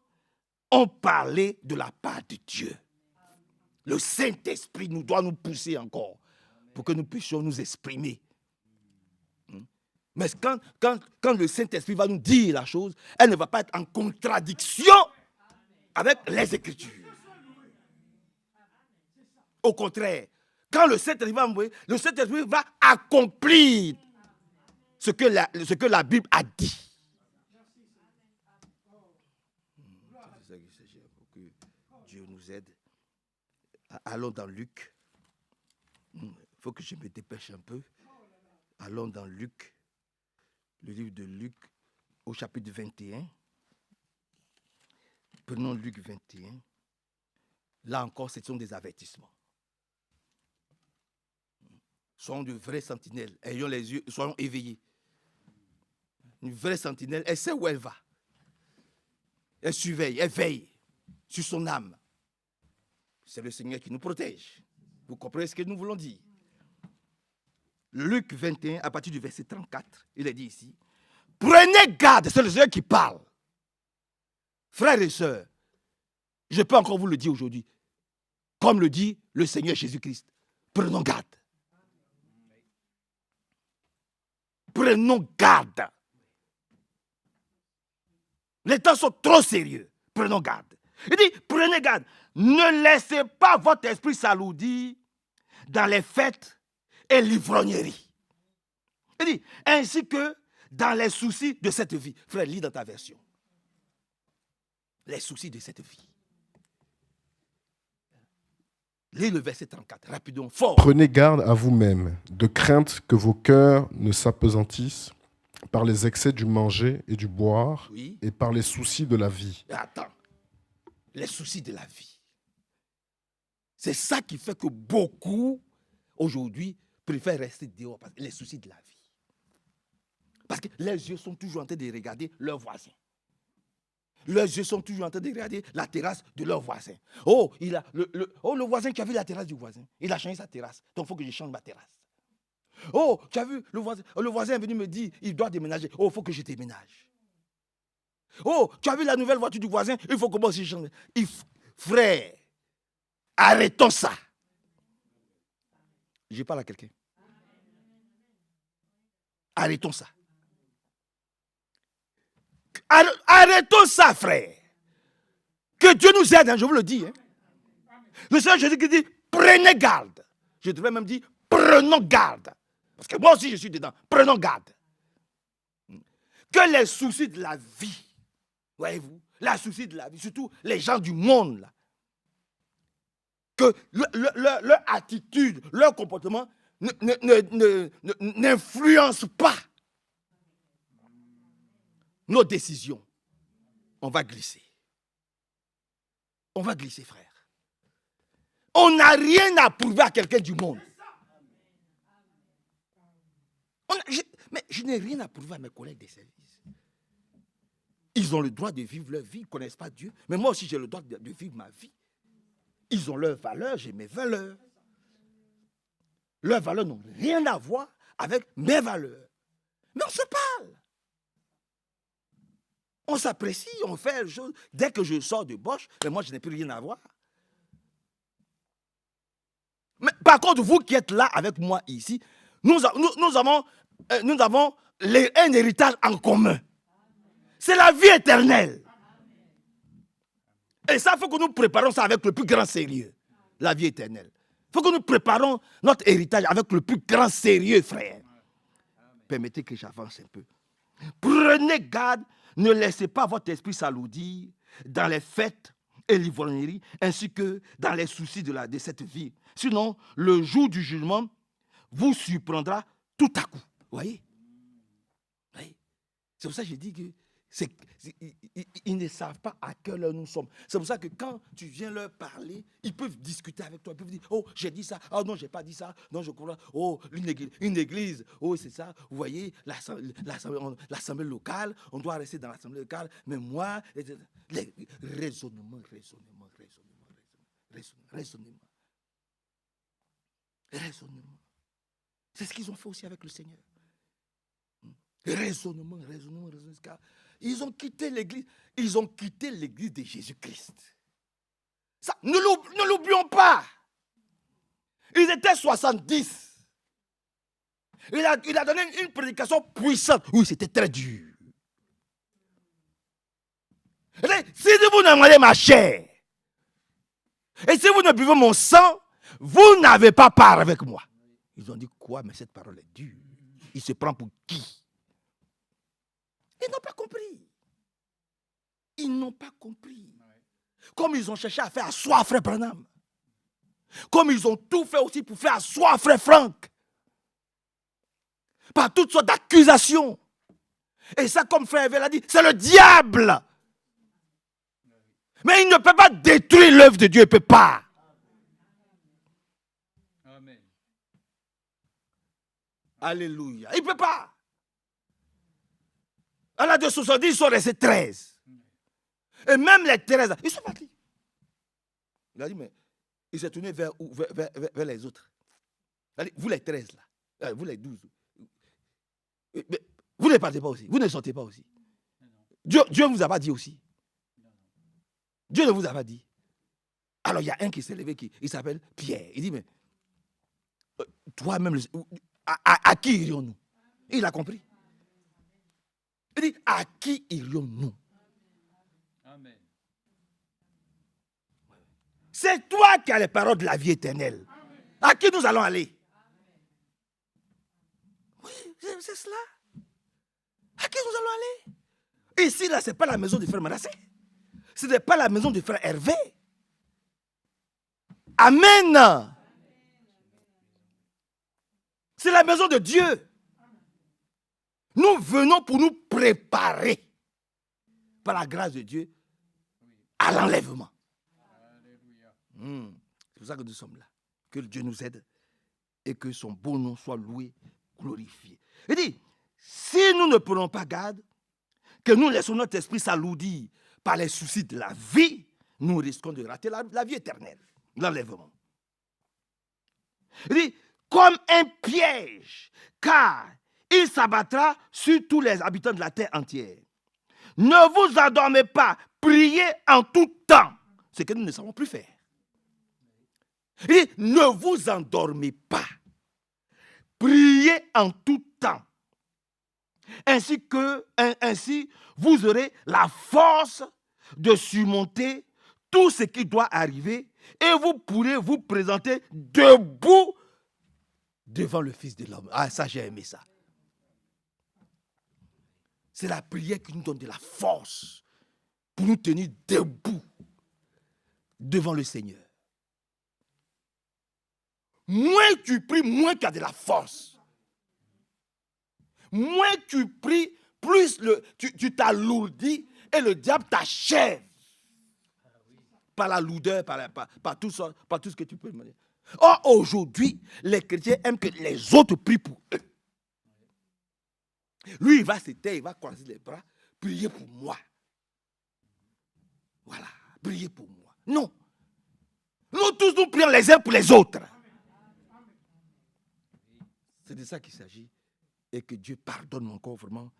Speaker 2: ont parlé de la part de Dieu. Le Saint-Esprit doit nous pousser encore pour que nous puissions nous exprimer. Mais quand le Saint-Esprit va nous dire la chose, elle ne va pas être en contradiction avec les Écritures. Au contraire, quand le Saint-Esprit va envoyer, le Saint-Esprit va accomplir ce que la Bible a dit. Que Dieu nous aide. Allons dans Luc. Il faut que je me dépêche un peu. Allons dans Luc, le livre de Luc, au chapitre 21. Prenons Luc 21. Là encore, ce sont des avertissements. Soyons de vrais sentinelles. Ayons les yeux, soyons éveillés. Une vraie sentinelle, elle sait où elle va. Elle surveille, elle veille sur son âme. C'est le Seigneur qui nous protège. Vous comprenez ce que nous voulons dire? Luc 21, à partir du verset 34, il est dit ici, prenez garde, c'est le Seigneur qui parle. Frères et sœurs, je peux encore vous le dire aujourd'hui, comme le dit le Seigneur Jésus-Christ, prenons garde. Prenons garde. Les temps sont trop sérieux. Prenons garde. Il dit, prenez garde. Ne laissez pas votre esprit s'alourdir dans les fêtes et l'ivrognerie. Il dit, ainsi que dans les soucis de cette vie. Frère, lis dans ta version. Les soucis de cette vie. Lis le verset 34, rapidement, fort.
Speaker 3: Prenez garde à vous-même, de crainte que vos cœurs ne s'apesantissent par les excès du manger et du boire, oui, et par les soucis de la vie.
Speaker 2: Attends, les soucis de la vie. C'est ça qui fait que beaucoup, aujourd'hui, préfèrent rester dehors, les soucis de la vie. Parce que les yeux sont toujours en train de regarder leurs voisins. Leurs yeux sont toujours en train de regarder la terrasse de leur voisin. Oh, le voisin qui a vu la terrasse du voisin. Il a changé sa terrasse. Donc, il faut que je change ma terrasse. Oh, tu as vu, le voisin est venu me dire, il doit déménager. Oh, il faut que je déménage. Oh, tu as vu la nouvelle voiture du voisin, il faut que moi aussi je change. Frère, arrêtons ça. Je parle à quelqu'un. Arrêtons ça. Arrêtons ça, frère. Que Dieu nous aide, hein, je vous le dis. Hein. Le Seigneur Jésus qui dit, prenez garde. Je devrais même dire, prenons garde. Parce que moi aussi je suis dedans. Prenons garde. Que les soucis de la vie, voyez-vous, les soucis de la vie, surtout les gens du monde, là, que leur attitude, leur comportement n'influence pas nos décisions. On va glisser. On va glisser, frère. On n'a rien à prouver à quelqu'un du monde. Mais je n'ai rien à prouver à mes collègues des services. Ils ont le droit de vivre leur vie, ils ne connaissent pas Dieu. Mais moi aussi, j'ai le droit de vivre ma vie. Ils ont leurs valeurs, j'ai mes valeurs. Leurs valeurs n'ont rien à voir avec mes valeurs. Mais on se parle. On s'apprécie, on fait les choses. Dès que je sors de Bosch, mais moi, je n'ai plus rien à voir. Mais par contre, vous qui êtes là avec moi ici, nous avons un héritage en commun. C'est la vie éternelle. Et ça, il faut que nous préparions ça avec le plus grand sérieux. La vie éternelle. Il faut que nous préparions notre héritage avec le plus grand sérieux, frère. Permettez que j'avance un peu. Prenez garde, ne laissez pas votre esprit s'alourdir dans les fêtes et l'ivrognerie, ainsi que dans les soucis de cette vie. Sinon, le jour du jugement vous surprendra tout à coup. Vous voyez? C'est pour ça que je dis que ils ne savent pas à quelle heure nous sommes. C'est pour ça que quand tu viens leur parler, ils peuvent discuter avec toi. Ils peuvent dire, oh, j'ai dit ça. Oh non, j'ai pas dit ça. Non, je crois. Oh, une église. Oh, c'est ça. Vous voyez, l'assemblée locale, on doit rester dans l'assemblée locale. Mais moi, raisonnement. C'est ce qu'ils ont fait aussi avec le Seigneur. Raisonnement. Ils ont quitté l'église. Ils ont quitté l'église de Jésus-Christ. Ça, ne l'oublions pas. Ils étaient 70. Il a donné une prédication puissante. Oui, c'était très dur. Si vous ne mangez ma chair, et si vous ne buvez mon sang, vous n'avez pas part avec moi. Ils ont dit quoi? Mais cette parole est dure. Il se prend pour qui? Ils n'ont pas compris. Ils n'ont pas compris. Comme ils ont cherché à faire asseoir frère Branham. Comme ils ont tout fait aussi pour faire asseoir frère Franck. Par toutes sortes d'accusations. Et ça, comme frère Evel a dit, c'est le diable. Mais il ne peut pas détruire l'œuvre de Dieu. Il ne peut pas.
Speaker 1: Amen.
Speaker 2: Alléluia. Il ne peut pas. À la de 70, ils sont restés 13. Et même les 13, ils sont partis. Il a dit, mais il s'est tourné vers les autres. Il a dit, vous les 13 là, vous les 12, mais vous ne partez pas aussi, vous ne sortez pas aussi. Dieu ne vous a pas dit aussi. Dieu ne vous a pas dit. Alors il y a un qui s'est levé, il s'appelle Pierre. Il dit, mais toi-même, à qui irions-nous? Il a compris. Il dit, à qui irions-nous?
Speaker 1: Amen.
Speaker 2: C'est toi qui as les paroles de la vie éternelle. Amen. À qui nous allons aller? Oui, c'est cela. À qui nous allons aller? Ici, là, ce n'est pas la maison du frère Manassé. Ce n'est pas la maison du frère Hervé. Amen. C'est la maison de Dieu. Nous venons pour nous préparer, par la grâce de Dieu, à l'enlèvement. C'est pour ça que nous sommes là. Que Dieu nous aide et que son beau nom soit loué, glorifié. Il dit, si nous ne prenons pas garde, que nous laissons notre esprit s'alourdir par les soucis de la vie, nous risquons de rater la vie éternelle, l'enlèvement. Il dit, comme un piège, car il s'abattra sur tous les habitants de la terre entière. Ne vous endormez pas, priez en tout temps, ce que nous ne savons plus faire. Il dit, ne vous endormez pas, priez en tout temps, ainsi vous aurez la force de surmonter tout ce qui doit arriver et vous pourrez vous présenter debout devant le Fils de l'homme. Ah, ça, j'ai aimé ça. C'est la prière qui nous donne de la force pour nous tenir debout devant le Seigneur. Moins tu pries, moins tu as de la force. Moins tu pries, plus tu t'alourdis et le diable t'achève. Par la lourdeur, par tout ce que tu peux demander. Or, aujourd'hui, les chrétiens aiment que les autres prient pour eux. Lui, il va se taire, il va croiser les bras, prier pour moi. Voilà, prier pour moi. Non. Nous tous, nous prions les uns pour les autres. C'est de ça qu'il s'agit. Et que Dieu pardonne encore vraiment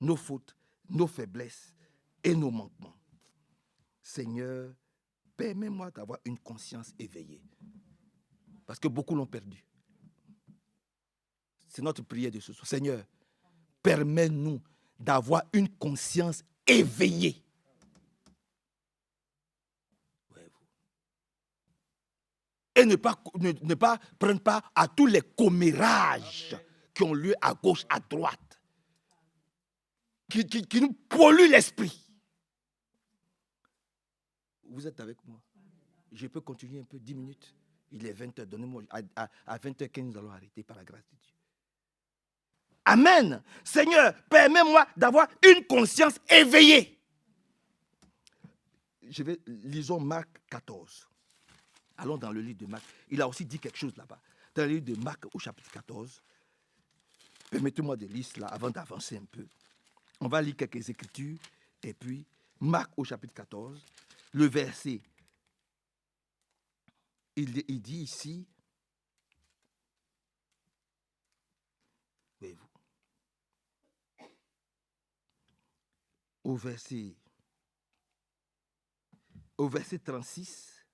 Speaker 2: nos fautes, nos faiblesses et nos manquements. Seigneur, permets-moi d'avoir une conscience éveillée. Parce que beaucoup l'ont perdu. C'est notre prière de ce soir. Seigneur, permets-nous d'avoir une conscience éveillée. Et ne pas prendre part à tous les commérages qui ont lieu à gauche, à droite. Qui nous polluent l'esprit. Vous êtes avec moi? Je peux continuer un peu, 10 minutes. Il est 20h, donnez-moi. À 20h15, nous allons arrêter par la grâce de Dieu. Amen. Seigneur, permets-moi d'avoir une conscience éveillée. Lisons Marc 14. Allons dans le livre de Marc. Il a aussi dit quelque chose là-bas. Dans le livre de Marc au chapitre 14. Permettez-moi de lire cela avant d'avancer un peu. On va lire quelques écritures. Et puis, Marc au chapitre 14, le verset. Il dit ici, voyez-vous, au verset 36,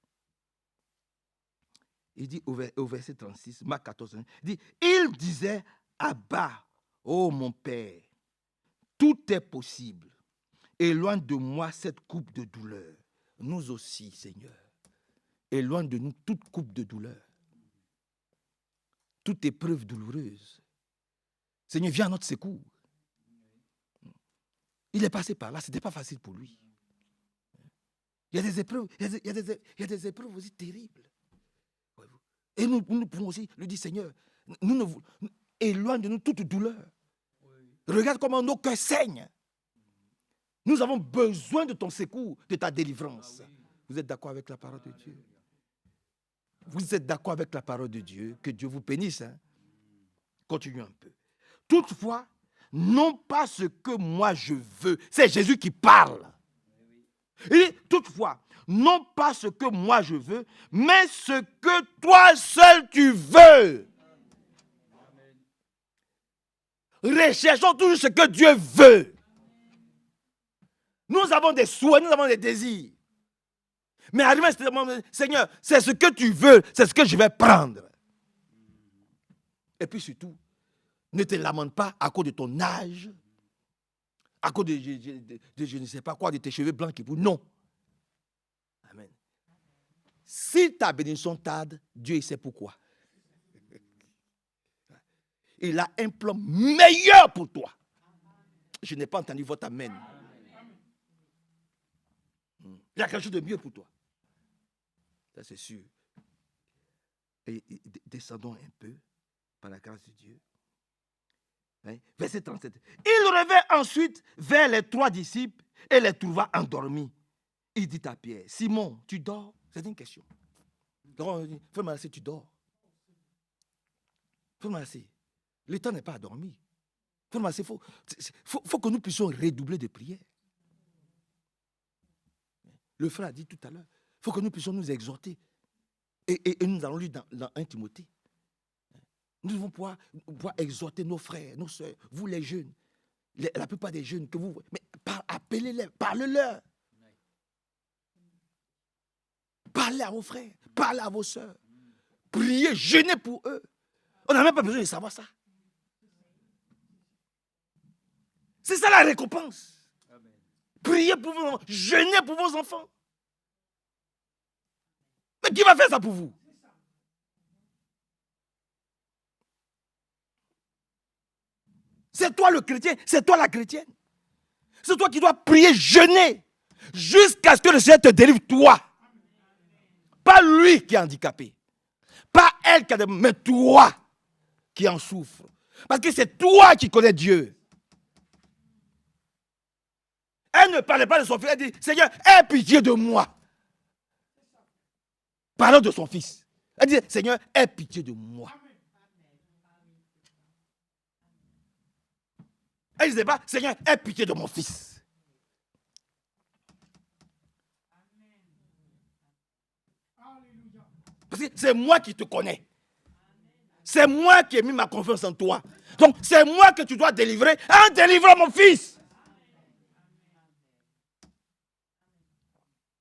Speaker 2: il dit au verset 36, Marc 14, il dit, il disait, Abba, ô mon Père, tout est possible. Éloigne de moi cette coupe de douleur. Nous aussi, Seigneur. Éloigne de nous toute coupe de douleur. Toute épreuve douloureuse. Seigneur, viens à notre secours. Il est passé par là, ce n'était pas facile pour lui. Il y a des épreuves, il y a des épreuves aussi terribles. Et nous pouvons aussi lui dire, Seigneur, éloigne de nous toute douleur. Regarde comment nos cœurs saignent. Nous avons besoin de ton secours, de ta délivrance. Vous êtes d'accord avec la parole de Dieu? Vous êtes d'accord avec la parole de Dieu? Que Dieu vous bénisse. Hein? Continuons un peu. Toutefois, non pas ce que moi je veux. C'est Jésus qui parle. Et toutefois, non pas ce que moi je veux, mais ce que toi seul tu veux. Recherchons toujours ce que Dieu veut. Nous avons des souhaits, nous avons des désirs. Mais arrivé à ce moment, Seigneur, c'est ce que tu veux, c'est ce que je vais prendre. Et puis surtout, ne te lamente pas à cause de ton âge, à cause de je ne sais pas quoi, de tes cheveux blancs qui poussent. Non. Amen. Si ta bénédiction tarde, Dieu il sait pourquoi. Il a un plan meilleur pour toi. Je n'ai pas entendu votre amen. Il y a quelque chose de mieux pour toi. Ça, c'est sûr. Et descendons un peu, par la grâce de Dieu. Hein? Verset 37. Il revint ensuite vers les 3 disciples et les trouva endormis. Il dit à Pierre, Simon, tu dors? C'est une question. Frère Manassé, tu dors? Frère Manassé, le temps n'est pas endormi. Frère Manassé, il faut que nous puissions redoubler de prière. Le frère a dit tout à l'heure, il faut que nous puissions nous exhorter. Et nous allons lire dans 1 Timothée. Nous devons pouvoir exhorter nos frères, nos soeurs, vous les jeunes, la plupart des jeunes que vous voyez. Mais appelez-les, parlez-leur. Parlez à vos frères, parlez à vos soeurs. Priez, jeûnez pour eux. On n'a même pas besoin de savoir ça. C'est ça la récompense. Priez pour vos enfants, jeûnez pour vos enfants. Mais qui va faire ça pour vous? C'est toi le chrétien, c'est toi la chrétienne. C'est toi qui dois prier, jeûner, jusqu'à ce que le Seigneur te délivre, toi. Pas lui qui est handicapé. Pas elle qui a des... mais toi qui en souffre. Parce que c'est toi qui connais Dieu. Elle ne parlait pas de son fils, elle dit, Seigneur, aie pitié de moi. Parlant de son fils. Elle dit, Seigneur, aie pitié de moi. Elle ne disait pas, Seigneur, aie pitié de mon fils. Parce que c'est moi qui te connais. C'est moi qui ai mis ma confiance en toi. Donc, c'est moi que tu dois délivrer en délivrant mon fils.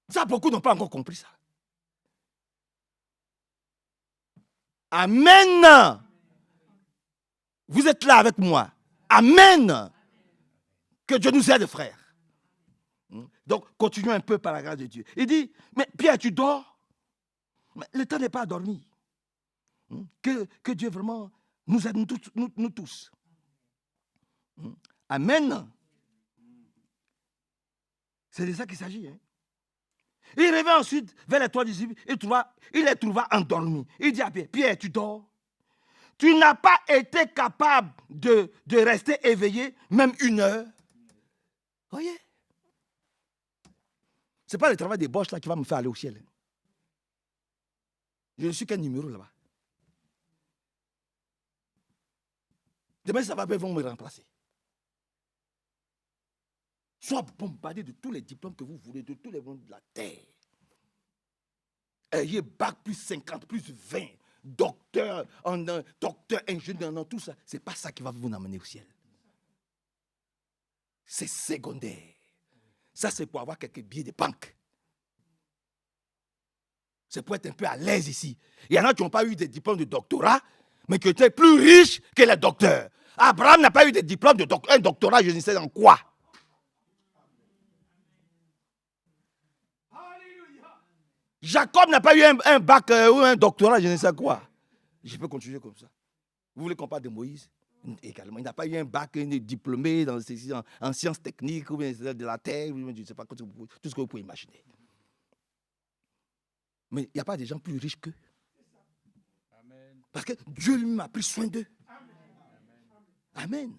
Speaker 2: Ça, beaucoup n'ont pas encore compris ça. Amen. Vous êtes là avec moi. Amen. Que Dieu nous aide, frères. Donc, continuons un peu par la grâce de Dieu. Il dit, mais Pierre, tu dors? Mais le temps n'est pas à dormir. Que Dieu vraiment nous aide, nous tous. Amen. C'est de ça qu'il s'agit. Hein? Il revint ensuite vers les 3 disciples. Il les trouva endormis. Il dit à Pierre, Pierre, tu dors? Tu n'as pas été capable de rester éveillé, même 1 heure. Voyez? Ce n'est pas le travail des boches là qui va me faire aller au ciel. Je ne suis qu'un numéro là-bas. Demain, ça va bien, ils vont me remplacer. Sois bombardé de tous les diplômes que vous voulez, de tous les mondes de la terre. Ayez bac plus 50, plus 20, docteur, docteur, ingénieur, non, tout ça. Ce n'est pas ça qui va vous amener au ciel. C'est secondaire. Ça, c'est pour avoir quelques billets de banque. C'est pour être un peu à l'aise ici. Il y en a qui n'ont pas eu des diplômes de doctorat, mais qui étaient plus riches que les docteurs. Abraham n'a pas eu des diplômes de un doctorat, je ne sais dans quoi. Jacob n'a pas eu un bac ou un doctorat, je ne sais quoi. Je peux continuer comme ça. Vous voulez qu'on parle de Moïse? Également, il n'a pas eu un bac, un diplômé en sciences techniques ou bien de la terre, je ne sais pas, tout ce que vous pouvez imaginer. Mais il n'y a pas des gens plus riches qu'eux. Parce que Dieu lui a pris soin d'eux. Amen.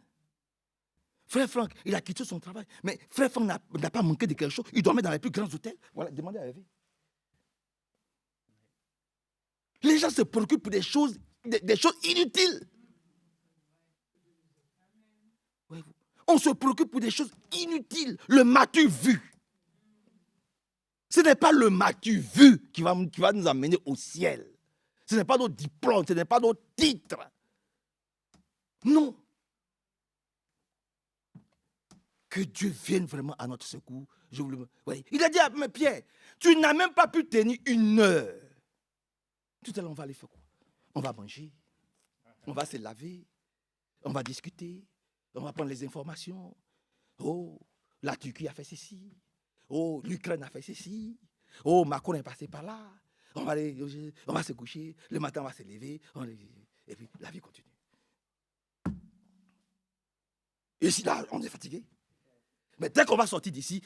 Speaker 2: Frère Franck, il a quitté son travail. Mais Frère Franck n'a pas manqué de quelque chose. Il dormait dans les plus grands hôtels. Voilà, demandez à Hervé. Les gens se préoccupent pour des choses inutiles. On se préoccupe pour des choses inutiles. Le m'as-tu vu? Ce n'est pas le m'as-tu vu qui va nous amener au ciel. Ce n'est pas nos diplômes, ce n'est pas nos titres. Non. Que Dieu vienne vraiment à notre secours. Il a dit à Pierre, tu n'as même pas pu tenir 1 heure. Tout à l'heure, on va aller faire quoi? On va manger, on va se laver, on va discuter, on va prendre les informations. Oh, la Turquie a fait ceci. Oh, l'Ukraine a fait ceci. Oh, Macron est passé par là. On va se coucher. Le matin, on va se lever. Et puis, la vie continue. Et si là, on est fatigué. Mais dès qu'on va sortir d'ici,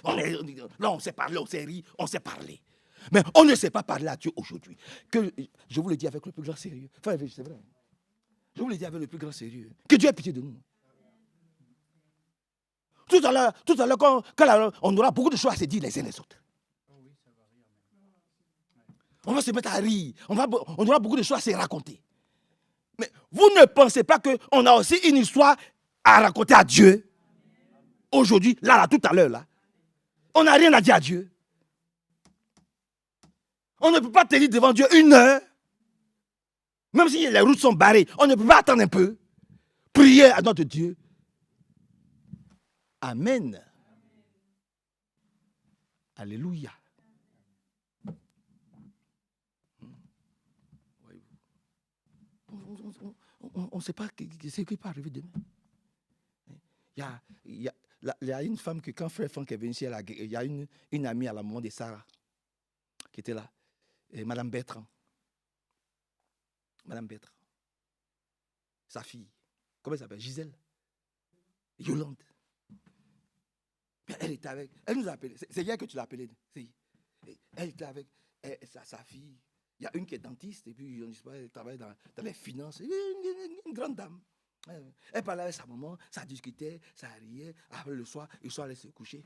Speaker 2: là, on s'est parlé, on s'est ri, on s'est parlé. Mais on ne sait pas parler à Dieu aujourd'hui. Que je vous le dis avec le plus grand sérieux. Enfin, c'est vrai. Je vous le dis avec le plus grand sérieux. Que Dieu ait pitié de nous. Tout à l'heure, quand on aura beaucoup de choses à se dire les uns les autres. On va se mettre à rire. On aura beaucoup de choses à se raconter. Mais vous ne pensez pas qu'on a aussi une histoire à raconter à Dieu? Aujourd'hui, là, tout à l'heure, là. On n'a rien à dire à Dieu. On ne peut pas tenir devant Dieu 1 heure. Même si les routes sont barrées, on ne peut pas attendre un peu. Prier à notre Dieu. Amen. Alléluia. On ne sait pas ce qui peut arriver demain. Il y a une femme que quand frère Franck est venu ici, il y a une amie à la maman de Sarah qui était là, et Madame Bertrand. Madame Bertrand. Sa fille. Comment elle s'appelle? Gisèle. Yolande. Elle était avec. Elle nous a appelé. C'est hier que tu l'as appelée. Elle était avec sa fille. Il y a une qui est dentiste et puis elle travaille dans les finances. Une grande dame. Elle parlait avec sa maman, ça discutait, ça riait. Après le soir, ils sont allés se coucher.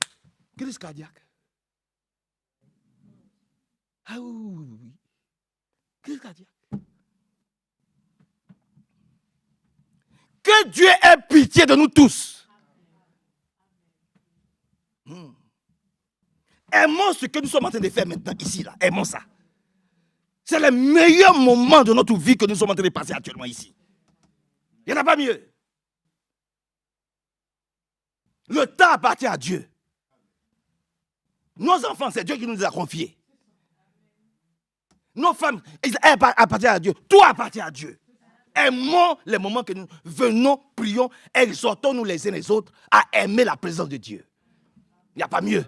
Speaker 2: Crise cardiaque. Ah oui. Crise cardiaque. Que Dieu ait pitié de nous tous. Aimons ce que nous sommes en train de faire maintenant, ici, là. Aimons ça. C'est le meilleur moment de notre vie que nous sommes en train de passer actuellement ici. Il n'y en a pas mieux. Le temps appartient à Dieu. Nos enfants, c'est Dieu qui nous les a confiés. Nos femmes, elles appartiennent à Dieu. Tout appartient à Dieu. Aimons les moments que nous venons, prions, exhortons-nous les uns les autres à aimer la présence de Dieu. Il n'y a pas mieux.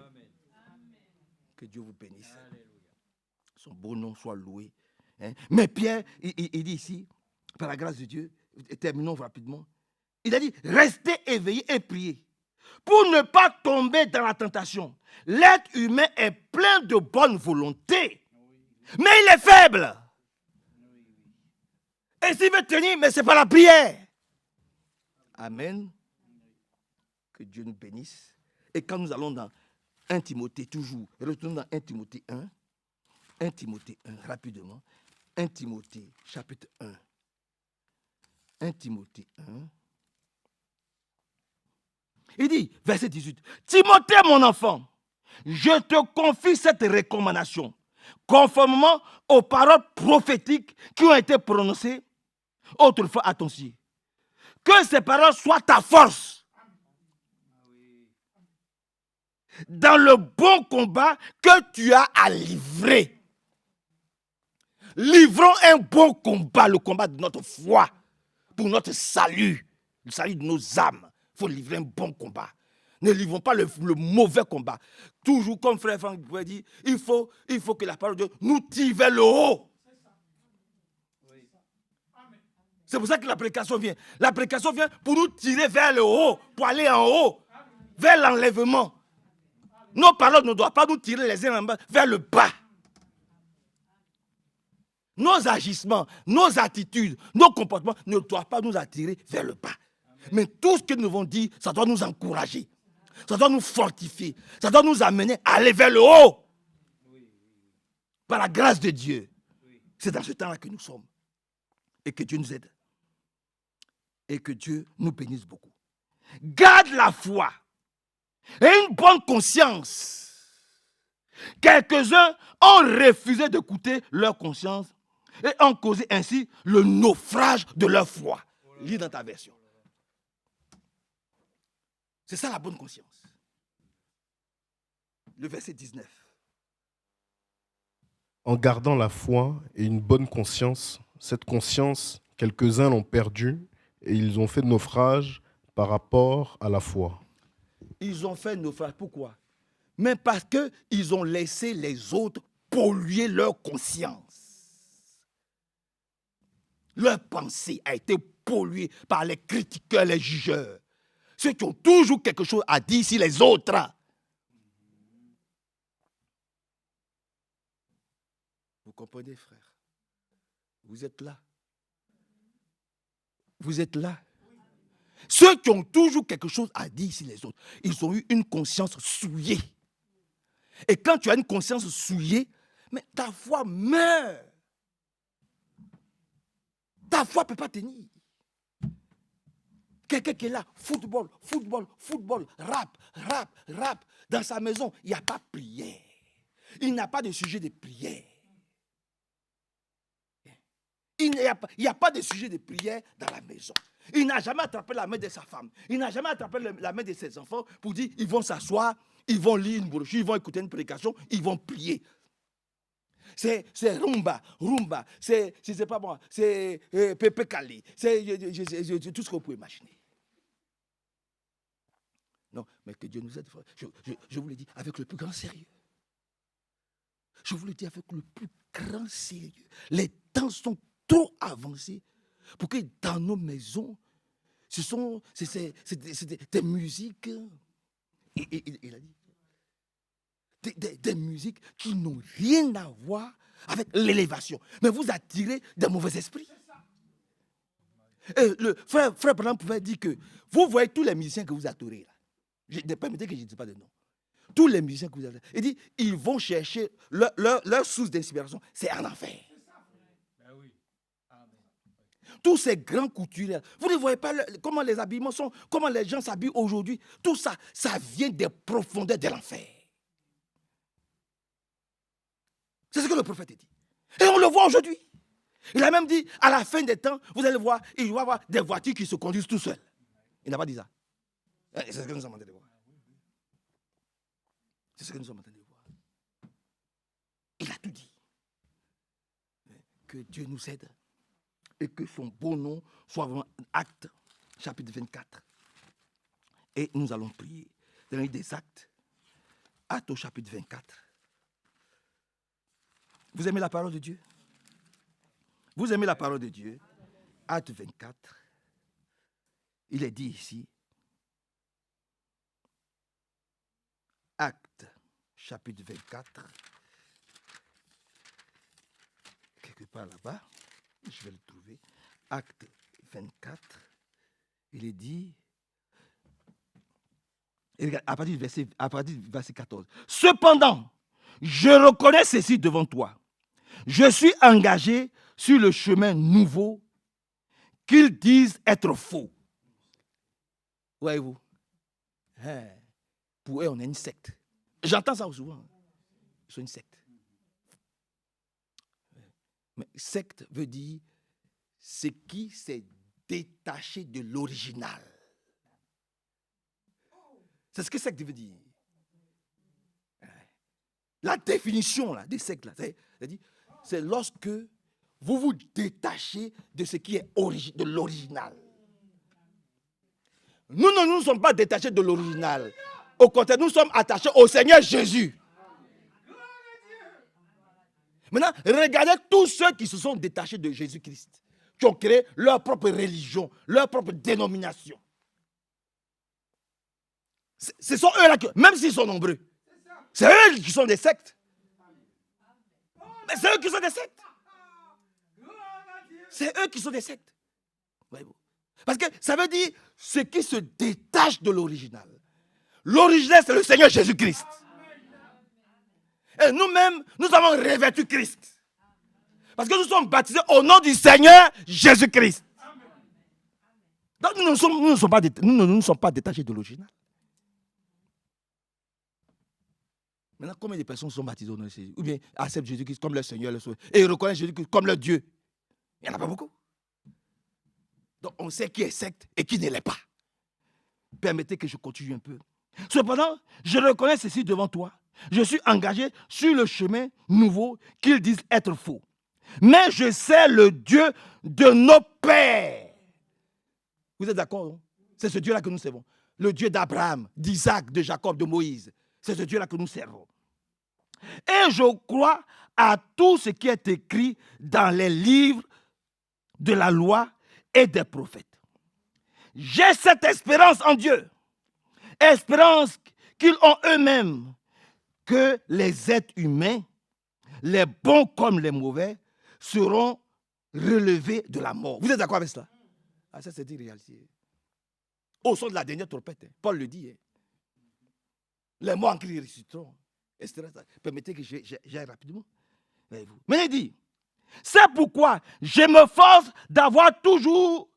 Speaker 2: Que Dieu vous bénisse. Son beau nom soit loué. Mais Pierre, il dit ici, par la grâce de Dieu, et terminons rapidement, il a dit, restez éveillés et priez pour ne pas tomber dans la tentation. L'être humain est plein de bonne volonté, mais il est faible. Et s'il veut tenir, mais ce n'est pas la prière. Amen. Que Dieu nous bénisse. Et quand nous allons dans 1 Timothée, toujours, retournons dans 1 Timothée 1. 1 Timothée 1, rapidement. 1 Timothée, chapitre 1. 1 Timothée 1. Il dit, verset 18, Timothée, mon enfant, je te confie cette recommandation, conformément aux paroles prophétiques qui ont été prononcées autrefois à ton sujet. Que ces paroles soient ta force dans le bon combat que tu as à livrer. Livrons un bon combat, le combat de notre foi, pour notre salut, le salut de nos âmes. Il faut livrer un bon combat. Ne livrons pas le mauvais combat. Toujours, comme frère Franck pouvait dire, il faut que la parole de Dieu nous tire vers le haut. C'est pour ça que la prédication vient. La prédication vient pour nous tirer vers le haut, pour aller en haut, vers l'enlèvement. Nos paroles ne doivent pas nous tirer les uns en bas, vers le bas. Nos agissements, nos attitudes, nos comportements ne doivent pas nous attirer vers le bas. Mais tout ce que nous devons dire, ça doit nous encourager. Ça doit nous fortifier. Ça doit nous amener à aller vers le haut. Par la grâce de Dieu. C'est dans ce temps-là que nous sommes. Et que Dieu nous aide. Et que Dieu nous bénisse beaucoup. Garde la foi et une bonne conscience. Quelques-uns ont refusé d'écouter leur conscience et ont causé ainsi le naufrage de leur foi. Lis dans ta version. C'est ça la bonne conscience. Le verset 19.
Speaker 3: En gardant la foi et une bonne conscience, cette conscience, quelques-uns l'ont perdue et ils ont fait naufrage par rapport à la foi.
Speaker 2: Ils ont fait naufrage. Pourquoi? Mais parce qu'ils ont laissé les autres polluer leur conscience. Leur pensée a été polluée par les critiqueurs, les jugeurs. Ceux qui ont toujours quelque chose à dire sur les autres. Vous comprenez, frère? Vous êtes là. Vous êtes là. Ceux qui ont toujours quelque chose à dire sur les autres, ils ont eu une conscience souillée. Et quand tu as une conscience souillée, mais ta foi meurt. Ta foi ne peut pas tenir. Quelqu'un qui est là, football, rap. Dans sa maison, il n'y a pas de prière. Il n'a pas de sujet de prière. il n'y a pas de sujet de prière dans la maison. Il n'a jamais attrapé la main de sa femme. Il n'a jamais attrapé la main de ses enfants pour dire ils vont s'asseoir, ils vont lire une brochure, ils vont écouter une prédication, ils vont prier. C'est rumba, c'est pas moi, c'est Pepe Kali, c'est tout ce que vous pouvez imaginer. Non, mais que Dieu nous aide. Je vous le dis avec le plus grand sérieux. Je vous le dis avec le plus grand sérieux. Les temps sont trop avancés pour que dans nos maisons, c'est des musiques, il a dit, des musiques qui n'ont rien à voir avec l'élévation. Mais vous attirez des mauvais esprits. Et le frère Branham pouvait dire que vous voyez tous les musiciens que vous adorez là. Permettez que je ne dise pas de nom. Tous les musiciens que vous adorez. Il dit, ils vont chercher leur source d'inspiration. C'est en enfer. Tous ces grands couturiers, vous ne voyez pas comment les habillements sont, comment les gens s'habillent aujourd'hui. Tout ça, ça vient des profondeurs de l'enfer. C'est ce que le prophète a dit. Et on le voit aujourd'hui. Il a même dit, à la fin des temps, vous allez voir, il va y avoir des voitures qui se conduisent tout seuls. Il n'a pas dit ça. C'est ce que nous sommes en train de voir. C'est ce que nous sommes en train de voir. Il a tout dit. Que Dieu nous aide et que son beau nom soit vraiment Actes, chapitre 24. Et nous allons prier dans le livre des Actes, Actes au chapitre 24. Vous aimez la parole de Dieu? Vous aimez la parole de Dieu? Actes 24. Il est dit ici, Actes, chapitre 24, quelque part là-bas, je vais le trouver, Actes 24, il est dit, à partir du verset 14, cependant, je reconnais ceci devant toi, je suis engagé sur le chemin nouveau qu'ils disent être faux. Voyez-vous? Pour eux, on est une secte. J'entends ça souvent. Ils sont une secte. Mais secte veut dire ce qui s'est détaché de l'original. C'est ce que secte veut dire. La définition là, des sectes, là, c'est lorsque vous vous détachez de ce qui est de l'original. Nous ne nous sommes pas détachés de l'original. Au contraire, nous sommes attachés au Seigneur Jésus. Maintenant, regardez tous ceux qui se sont détachés de Jésus-Christ, qui ont créé leur propre religion, leur propre dénomination. Ce sont eux là, même s'ils sont nombreux, c'est eux qui sont des sectes. Mais c'est eux qui sont des sectes. C'est eux qui sont des sectes. Voyez-vous? Parce que ça veut dire ce qui se détache de l'original. L'original, c'est le Seigneur Jésus-Christ. Et nous-mêmes, nous avons revêtu Christ. Parce que nous sommes baptisés au nom du Seigneur Jésus-Christ. Donc nous ne sommes pas détachés de l'original. Maintenant, combien de personnes sont baptisées au nom de Jésus? Ou bien acceptent Jésus-Christ comme leur Seigneur, leur Sauveur, et reconnaissent Jésus-Christ comme leur Dieu? Il n'y en a pas beaucoup. Donc on sait qui est secte et qui ne l'est pas. Permettez que je continue un peu. Cependant, je reconnais ceci devant toi. Je suis engagé sur le chemin nouveau qu'ils disent être faux. Mais je sais le Dieu de nos pères. Vous êtes d'accord, non? C'est ce Dieu-là que nous servons. Le Dieu d'Abraham, d'Isaac, de Jacob, de Moïse. C'est ce Dieu-là que nous servons. Et je crois à tout ce qui est écrit dans les livres de la loi et des prophètes. J'ai cette espérance en Dieu. Espérance qu'ils ont eux-mêmes, que les êtres humains, les bons comme les mauvais, seront relevés de la mort. Vous êtes d'accord avec cela? Ah, ça, c'est dit réalité. Au son de la dernière trompette, Paul le dit. Les morts en Christ ressusciteront. Permettez que j'aille rapidement. Mais il dit, c'est pourquoi je me force d'avoir toujours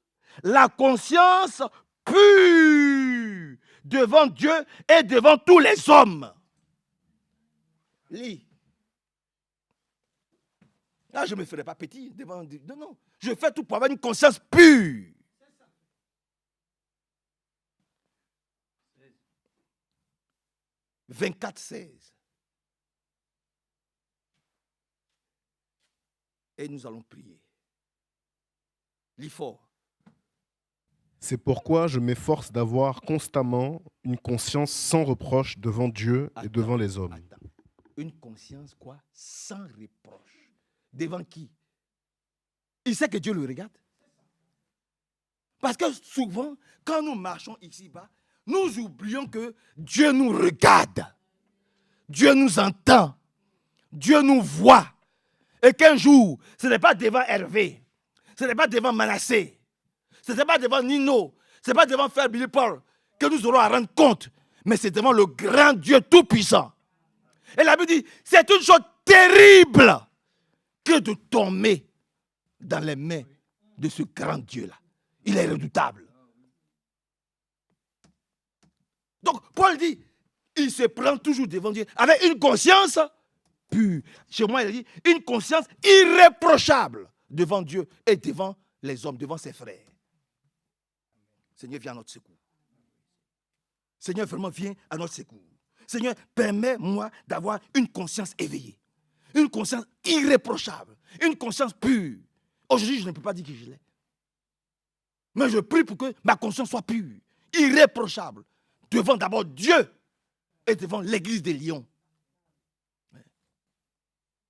Speaker 2: la conscience pure devant Dieu et devant tous les hommes. Lis. Ah, je ne me ferai pas petit devant Dieu. Non, non. Je fais tout pour avoir une conscience pure. « 24-16. Et nous allons prier. Lis fort.
Speaker 3: C'est pourquoi je m'efforce d'avoir constamment une conscience sans reproche devant Dieu et devant les hommes.
Speaker 2: Attends. Une conscience quoi? Sans reproche. Devant qui? Il sait que Dieu le regarde. Parce que souvent, quand nous marchons ici-bas, nous oublions que Dieu nous regarde. Dieu nous entend. Dieu nous voit. Et qu'un jour, ce n'est pas devant Hervé, ce n'est pas devant Manassé, ce n'est pas devant Nino, ce n'est pas devant Frère Billy Paul que nous aurons à rendre compte, mais c'est devant le grand Dieu tout-puissant. Et la Bible dit, c'est une chose terrible que de tomber dans les mains de ce grand Dieu-là. Il est redoutable. Donc, Paul dit, il se prend toujours devant Dieu avec une conscience pure. Chez moi, il a dit, une conscience irréprochable devant Dieu et devant les hommes, devant ses frères. Seigneur, viens à notre secours. Seigneur, vraiment, viens à notre secours. Seigneur, permets-moi d'avoir une conscience éveillée, une conscience irréprochable, une conscience pure. Aujourd'hui, je ne peux pas dire que je l'ai. Mais je prie pour que ma conscience soit pure, irréprochable, devant d'abord Dieu et devant l'église des lions.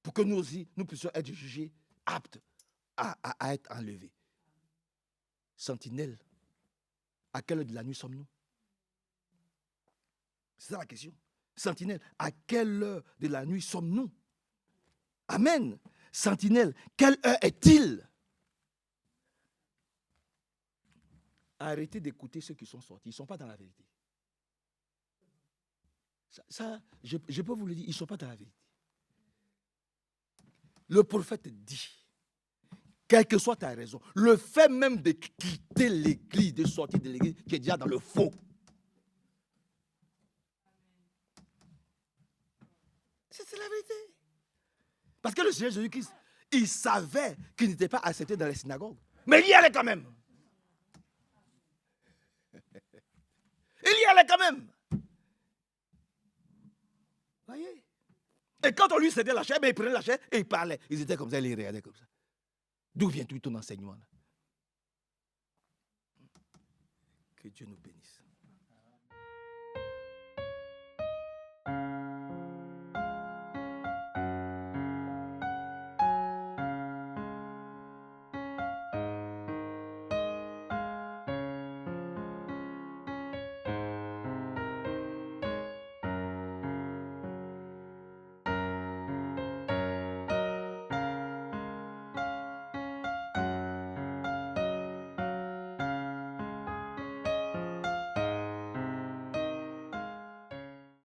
Speaker 2: Pour que nous aussi, nous puissions être jugés aptes à être enlevés. Sentinelle, à quelle heure de la nuit sommes-nous? C'est ça la question. Sentinelle, à quelle heure de la nuit sommes-nous? Amen. Sentinelle, quelle heure est-il? Arrêtez d'écouter ceux qui sont sortis. Ils ne sont pas dans la vérité. Je peux vous le dire, ils ne sont pas dans la vérité. Le prophète dit, quelle que soit ta raison, le fait même de quitter l'église, de sortir de l'église, tu es déjà dans le faux. C'est la vérité. Parce que le Seigneur Jésus-Christ, il savait qu'il n'était pas accepté dans les synagogues. Mais il y allait quand même. Il y allait quand même. Voyez? Et quand on lui cédait la chair, il prenait la chair et il parlait. Ils étaient comme ça, ils les regardaient comme ça. D'où vient tout ton enseignement là? Que Dieu nous bénisse.